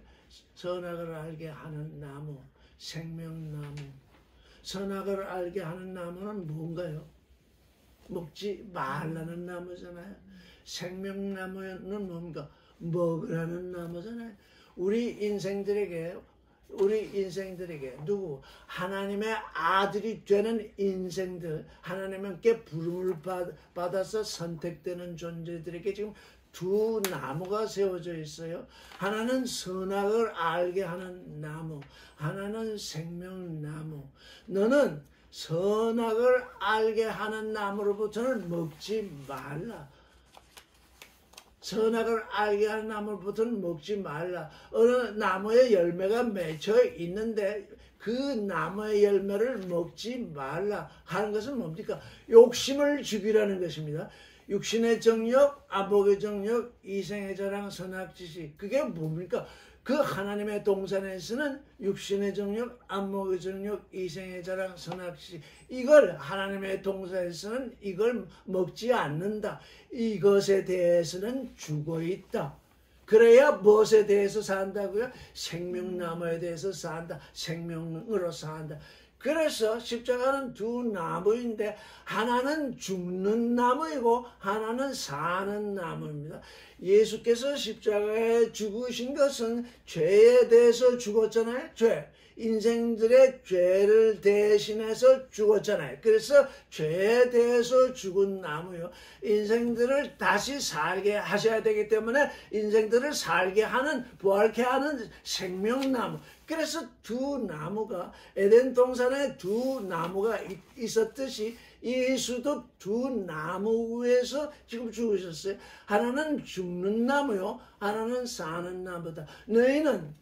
선악을 알게 하는 나무, 생명나무. 선악을 알게 하는 나무는 뭔가요? 먹지 말라는 나무잖아요. 생명나무는 뭔가? 먹으라는 나무잖아요. 우리 인생들에게 누구? 하나님의 아들이 되는 인생들, 하나님께 부름을 받아서 선택되는 존재들에게 지금 두 나무가 세워져 있어요. 하나는 선악을 알게 하는 나무, 하나는 생명나무. 너는 선악을 알게 하는 나무로부터는 먹지 말라. 선악을 알게 하는 나무부터는 먹지 말라. 어느 나무에 열매가 맺혀 있는데 그 나무의 열매를 먹지 말라 하는 것은 뭡니까? 욕심을 죽이라는 것입니다. 육신의 정욕, 안목의 정욕, 이생의 자랑, 선악지식. 그게 뭡니까? 그 하나님의 동산에서는 육신의 정욕, 안목의 정욕, 이생의 자랑, 선악지식. 이걸 하나님의 동산에서는 이걸 먹지 않는다. 이것에 대해서는 죽어 있다. 그래야 무엇에 대해서 산다고요? 생명나무에 대해서 산다. 생명으로 산다. 그래서 십자가는 두 나무인데 하나는 죽는 나무이고 하나는 사는 나무입니다. 예수께서 십자가에 죽으신 것은 죄에 대해서 죽었잖아요. 죄. 인생들의 죄를 대신해서 죽었잖아요. 그래서 죄에 대해서 죽은 나무요. 인생들을 다시 살게 하셔야 되기 때문에 인생들을 살게 하는, 부활케 하는 생명나무. 그래서 두 나무가, 에덴 동산에 두 나무가 있었듯이 예수도 두 나무 위에서 지금 죽으셨어요. 하나는 죽는 나무요, 하나는 사는 나무다. 너희는,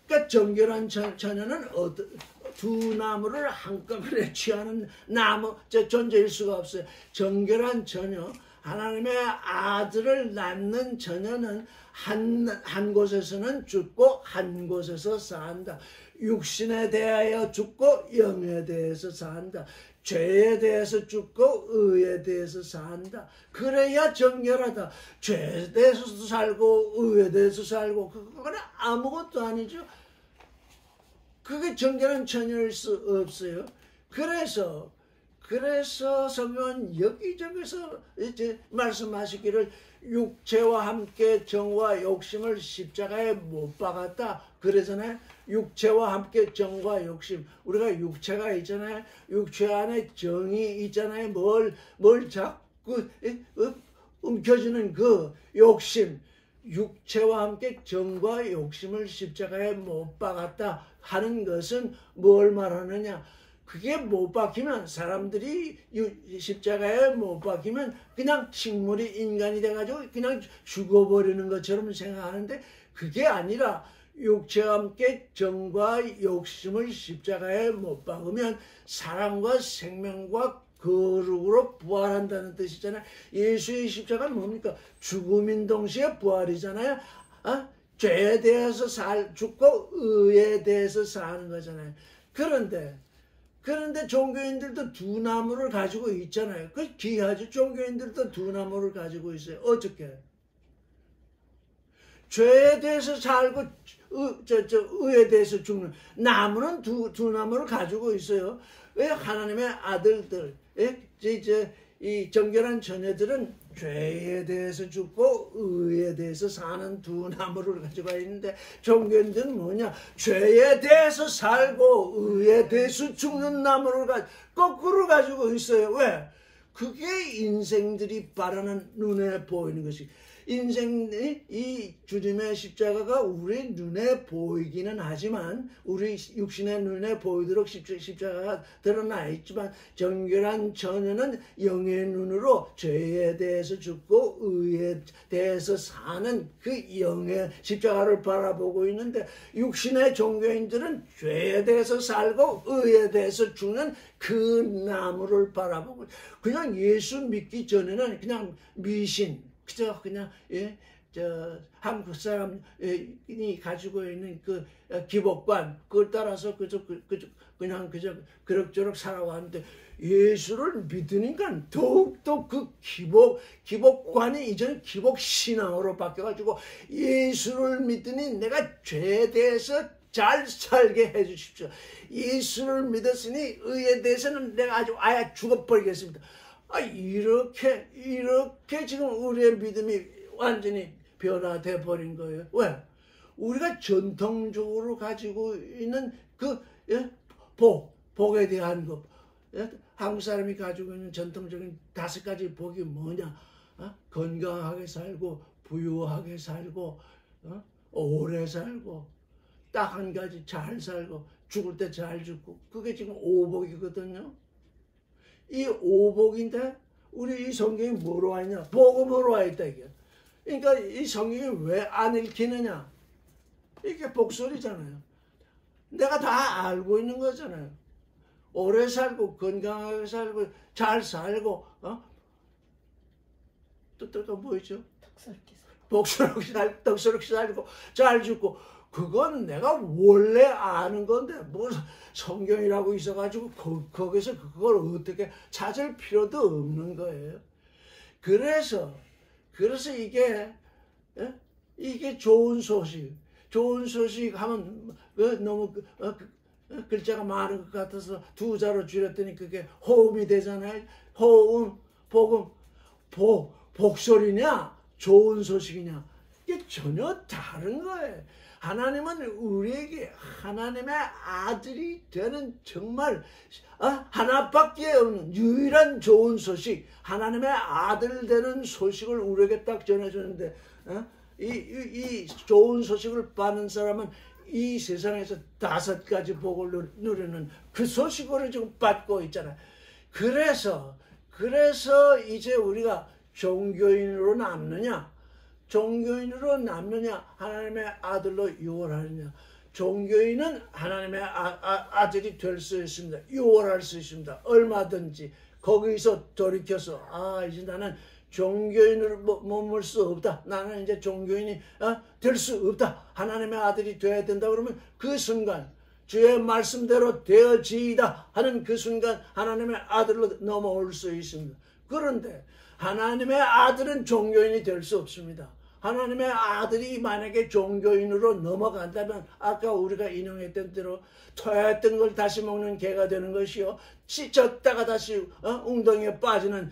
그러니까 정결한 처녀는 두 나무를 한꺼번에 취하는 나무, 존재일 수가 없어요. 정결한 처녀, 하나님의 아들을 낳는 처녀는 한 곳에서는 죽고 한 곳에서 산다. 육신에 대하여 죽고 영에 대해서 산다. 죄에 대해서 죽고 의에 대해서 산다. 그래야 정결하다. 죄에 대해서도 살고 의에 대해서 살고 그건 아무것도 아니죠. 그게 정결한 처녀일 수 없어요. 그래서 성경은 여기저기서 이제 말씀하시기를 육체와 함께 정과 욕심을 십자가에 못 박았다 그러잖아요. 육체와 함께 정과 욕심. 우리가 육체가 있잖아요. 육체 안에 정이 있잖아요. 뭘 자꾸 움켜쥐는 그 욕심. 육체와 함께 정과 욕심을 십자가에 못 박았다 하는 것은 뭘 말하느냐? 그게 못 박히면, 사람들이 십자가에 못 박히면 그냥 식물이 인간이 돼가지고 그냥 죽어버리는 것처럼 생각하는데 그게 아니라 육체와 함께 정과 욕심을 십자가에 못 박으면 사랑과 생명과 거룩으로 부활한다는 뜻이잖아요. 예수의 십자가는 뭡니까? 죽음인 동시에 부활이잖아요. 죄에 대해서 죽고 의에 대해서 사는 거잖아요. 그런데 종교인들도 두 나무를 가지고 있잖아요. 그 귀하죠. 종교인들도 두 나무를 가지고 있어요. 어떻게? 죄에 대해서 살고 의에 대해서 죽는 나무는 두 나무를 가지고 있어요. 왜? 하나님의 아들들, 이 정결한 처녀들은 죄에 대해서 죽고 의에 대해서 사는 두 나무를 가지고 있는데 종교인들은 뭐냐? 죄에 대해서 살고 의에 대해서 죽는 나무를 거꾸로 가지고 있어요. 왜? 그게 인생들이 바라는 눈에 보이는 것이. 인생이 이 주님의 십자가가 우리 눈에 보이기는 하지만 우리 육신의 눈에 보이도록 십자가가 드러나 있지만 정결한 처녀는 영의 눈으로 죄에 대해서 죽고 의에 대해서 사는 그 영의 십자가를 바라보고 있는데 육신의 종교인들은 죄에 대해서 살고 의에 대해서 죽는 그 나무를 바라보고 그냥 예수 믿기 전에는 그냥 미신 그냥 한국 사람이 가지고 있는 그 기복관 그걸 따라서 그냥 그럭저럭 살아왔는데 예수를 믿으니까 더욱더 그 기복관이 이제는 기복신앙으로 바뀌어가지고 예수를 믿으니 내가 죄에 대해서 잘 살게 해주십시오. 예수를 믿었으니 의에 대해서는 내가 아예 죽어버리겠습니다. 이렇게 지금 우리의 믿음이 완전히 변화돼 버린 거예요. 왜? 우리가 전통적으로 가지고 있는 그 복에 대한 것, 한국 사람이 가지고 있는 전통적인 5가지 복이 뭐냐? 건강하게 살고 부유하게 살고 오래 살고 딱 한 가지 잘 살고 죽을 때 잘 죽고 그게 지금 오복이거든요. 이 오복인데 우리 이 성경이 뭐로 와 있냐? 복음으로 와 있다 이게. 그러니까 이 성경이 왜 안 읽히느냐? 이게 복소리잖아요. 내가 다 알고 있는 거잖아요. 오래 살고 건강하게 살고 잘 살고 또 뭐였죠? 덕스럽게 살고 잘 죽고 그건 내가 원래 아는 건데 뭐 성경이라고 있어가지고 거기서 그걸 어떻게 찾을 필요도 없는 거예요. 그래서 이게 좋은 소식 하면 너무 글자가 많은 것 같아서 2자로 줄였더니 그게 호음이 되잖아요. 호음, 복음, 복소리냐 좋은 소식이냐 이게 전혀 다른 거예요. 하나님은 우리에게 하나님의 아들이 되는 정말 하나밖에 없는 유일한 좋은 소식, 하나님의 아들 되는 소식을 우리에게 딱 전해주는데 이 좋은 소식을 받는 사람은 이 세상에서 5가지 복을 누리는 그 소식으로 지금 받고 있잖아요. 그래서 이제 우리가 종교인으로 남느냐 하나님의 아들로 유월하느냐. 종교인은 하나님의 아들이 될 수 있습니다. 유월할 수 있습니다. 얼마든지 거기서 돌이켜서 이제 나는 종교인으로 머물 수 없다. 나는 이제 종교인이 될 수 없다. 하나님의 아들이 되어야 된다 그러면 그 순간 주의 말씀대로 되어지이다 하는 그 순간 하나님의 아들로 넘어올 수 있습니다. 그런데 하나님의 아들은 종교인이 될 수 없습니다. 하나님의 아들이 만약에 종교인으로 넘어간다면 아까 우리가 인용했던 대로 토했던 걸 다시 먹는 개가 되는 것이요 찢었다가 다시 웅덩이에 빠지는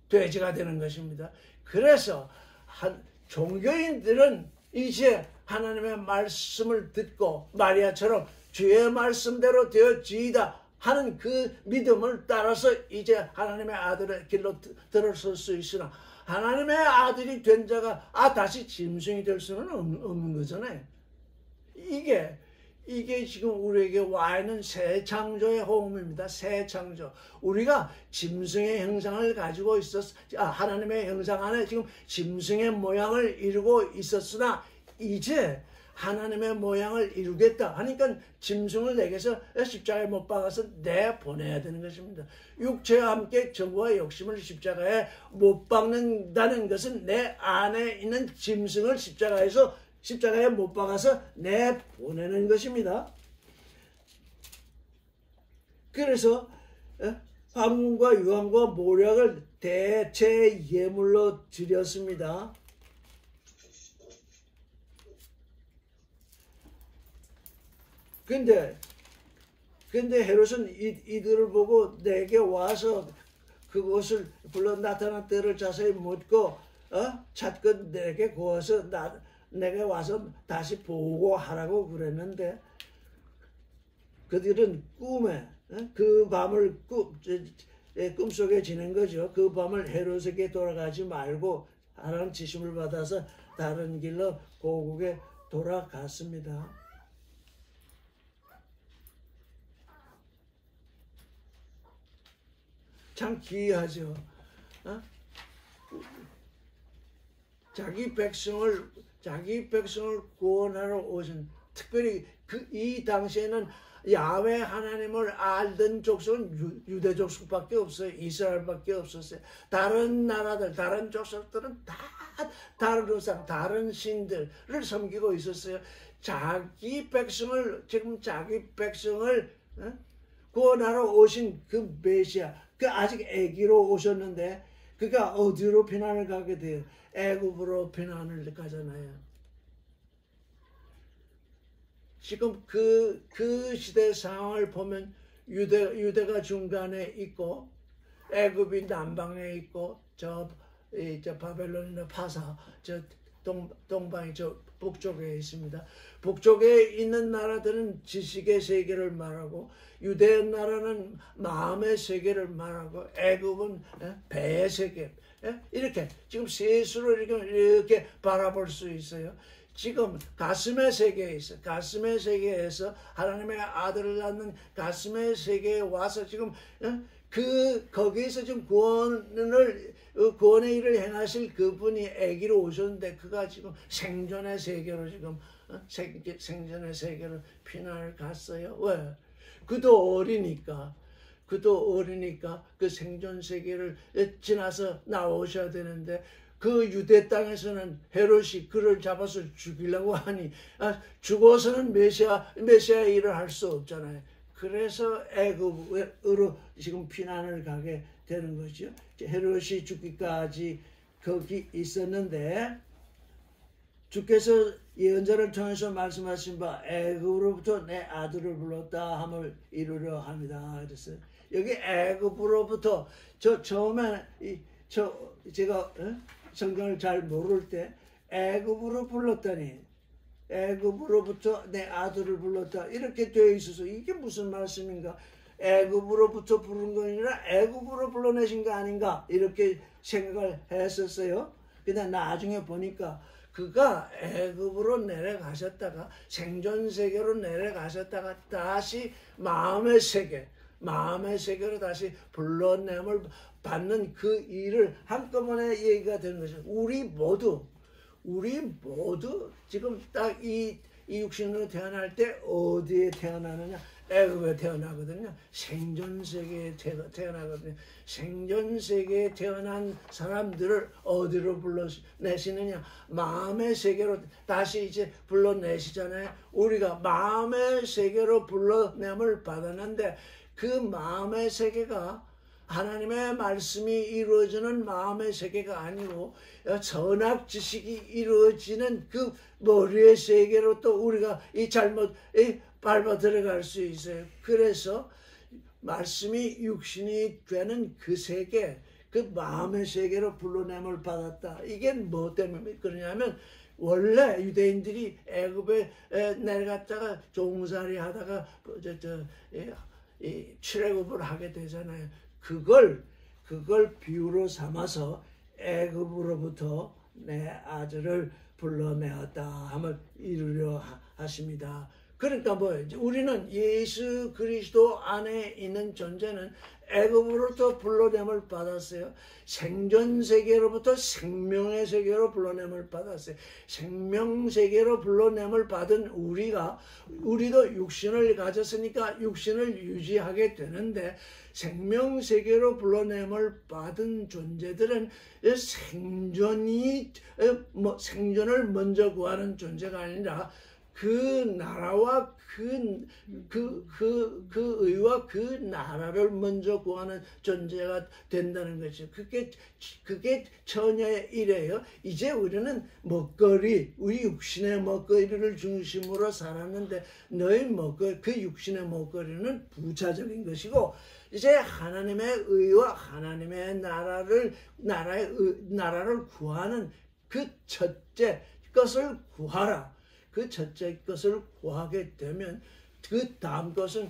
돼지가 되는 것입니다. 그래서 종교인들은 이제 하나님의 말씀을 듣고 마리아처럼 주의 말씀대로 되어지이다 하는 그 믿음을 따라서 이제 하나님의 아들의 길로 들어설 수 있으나 하나님의 아들이 된 자가 다시 짐승이 될 수는 없는 거잖아요. 이게 지금 우리에게 와 있는 새 창조의 호흡입니다. 새 창조. 우리가 짐승의 형상을 가지고 하나님의 형상 안에 지금 짐승의 모양을 이루고 있었으나 이제 하나님의 모양을 이루겠다 하니까 짐승을 내게서 십자가에 못 박아서 내보내야 되는 것입니다. 육체와 함께 정과 욕심을 십자가에 못 박는다는 것은 내 안에 있는 짐승을 십자가에 못 박아서 내보내는 것입니다. 그래서 황금과 유황과 모략을 대체 예물로 드렸습니다. 근데 헤롯은 이들을 보고 내게 와서 그것을 불러 나타난 때를 자세히 묻고 찾건 내게 구워서 내게 와서 다시 보고하라고 그랬는데 그들은 꿈에 그 밤을 꿈속에 지낸 거죠. 그 밤을 헤롯에게 돌아가지 말고 하나님 지심을 받아서 다른 길로 고국에 돌아갔습니다. 참 기이하죠. 자기 백성을 구원하러 오신, 특별히 이 당시에는 야훼 하나님을 알던 족속은 유대 족속밖에 없어요. 이스라엘밖에 없었어요. 다른 나라들, 다른 족속들은 다 다른 우상, 다른 신들을 섬기고 있었어요. 자기 백성을 구원하러 오신 그 메시아, 그 아직 애기로 오셨는데 그가 어디로 피난을 가게 돼요? 애굽으로 피난을 가잖아요. 지금 그 시대 상황을 보면 유대가 중간에 있고 애굽이 남방에 있고 저 바벨론이나 파사 저 동방이 저 북쪽에 있습니다. 북쪽에 있는 나라들은 지식의 세계를 말하고 유대 나라는 마음의 세계를 말하고 애굽은 배의 세계, 이렇게 지금 셋으로 이렇게 바라볼 수 있어요. 지금 가슴의 세계에 있어. 가슴의 세계에서 하나님의 아들을 낳는 가슴의 세계에 와서 지금 거기에서 지금 구원의 일을 행하실 그분이 아기로 오셨는데 그가 지금 생존의 세계로 지금 생존의 세계로 피난을 갔어요. 왜? 그도 어리니까 그 생존 세계를 지나서 나오셔야 되는데 그 유대 땅에서는 헤롯이 그를 잡아서 죽이려고 하니 죽어서는 메시아의 일을 할 수 없잖아요. 그래서 애굽으로 지금 피난을 가게 되는 거죠. 헤롯이 죽기까지 거기 있었는데 주께서 예언자를 통해서 말씀하신 바 애굽으로부터 내 아들을 불렀다 함을 이루려 합니다. 그랬어요. 여기 애굽으로부터 처음에 제가 성경을 잘 모를 때 애굽으로 불렀다니 애굽으로부터 내 아들을 불렀다 이렇게 되어 있어서 이게 무슨 말씀인가? 애굽으로부터 부른 거 아니라 애굽으로 불러내신 거 아닌가 이렇게 생각을 했었어요. 근데 나중에 보니까 그가 애굽으로 내려가셨다가 생존 세계로 내려가셨다가 다시 마음의 세계로 다시 불러냄을 받는 그 일을 한꺼번에 얘기가 되는 거죠. 우리 모두 지금 딱 이 육신으로 태어날 때 어디에 태어나느냐? 애굽에 태어나거든요. 생존 세계에 태어나거든요. 생존 세계에 태어난 사람들을 어디로 불러내시느냐? 마음의 세계로 다시 이제 불러내시잖아요. 우리가 마음의 세계로 불러냄을 받았는데 그 마음의 세계가 하나님의 말씀이 이루어지는 마음의 세계가 아니고 선악 지식이 이루어지는 그 머리의 세계로 또 우리가 잘못 밟아 들어갈 수 있어요. 그래서 말씀이 육신이 되는 그 세계, 그 마음의 세계로 불러냄을 받았다. 이게 뭐 때문에 그러냐면 원래 유대인들이 애굽에 내려갔다가 종살이 하다가 출애굽을 하게 되잖아요. 그걸 비유로 삼아서 애굽으로부터 내 아들을 불러내었다 함을 이루려 하십니다. 그러니까 뭐예요? 우리는 예수 그리스도 안에 있는 존재는 애굽으로부터 불러냄을 받았어요. 생존 세계로부터 생명의 세계로 불러냄을 받았어요. 생명 세계로 불러냄을 받은 우리도 육신을 가졌으니까 육신을 유지하게 되는데 생명 세계로 불러냄을 받은 존재들은 생존을 먼저 구하는 존재가 아니라 그 나라와 그 의와 그 나라를 먼저 구하는 존재가 된다는 거죠. 그게 처녀의 일이에요. 이제 우리는 우리 육신의 먹거리를 중심으로 살았는데 그 육신의 먹거리는 부차적인 것이고 이제 하나님의 의와 하나님의 나라를 구하는 그 첫째 것을 구하라. 그 첫째 것을 구하게 되면 그 다음 것은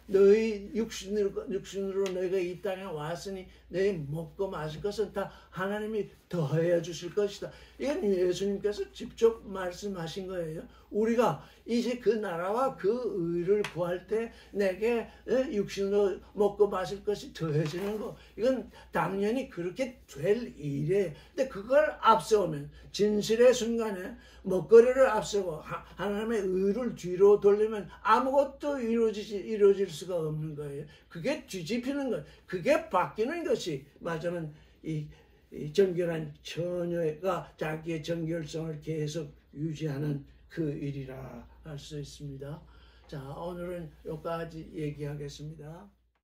너희 육신으로 너희가 이 땅에 왔으니 너희 먹고 마실 것은 다 하나님이 더해 주실 것이다. 이건 예수님께서 직접 말씀하신 거예요. 우리가 이제 그 나라와 그 의를 구할 때 내게 육신으로 먹고 마실 것이 더해지는 거, 이건 당연히 그렇게 될 일이에요. 근데 그걸 앞세우면, 진실의 순간에 먹거리를 앞세우고 하나님의 의를 뒤로 돌리면 아무것도 이루어질 수가 없는 거예요. 그게 뒤집히는 것, 그게 바뀌는 것이 맞으면 이 정결한 처녀가 자기의 정결성을 계속 유지하는 그 일이라 할 수 있습니다. 자, 오늘은 여기까지 얘기하겠습니다.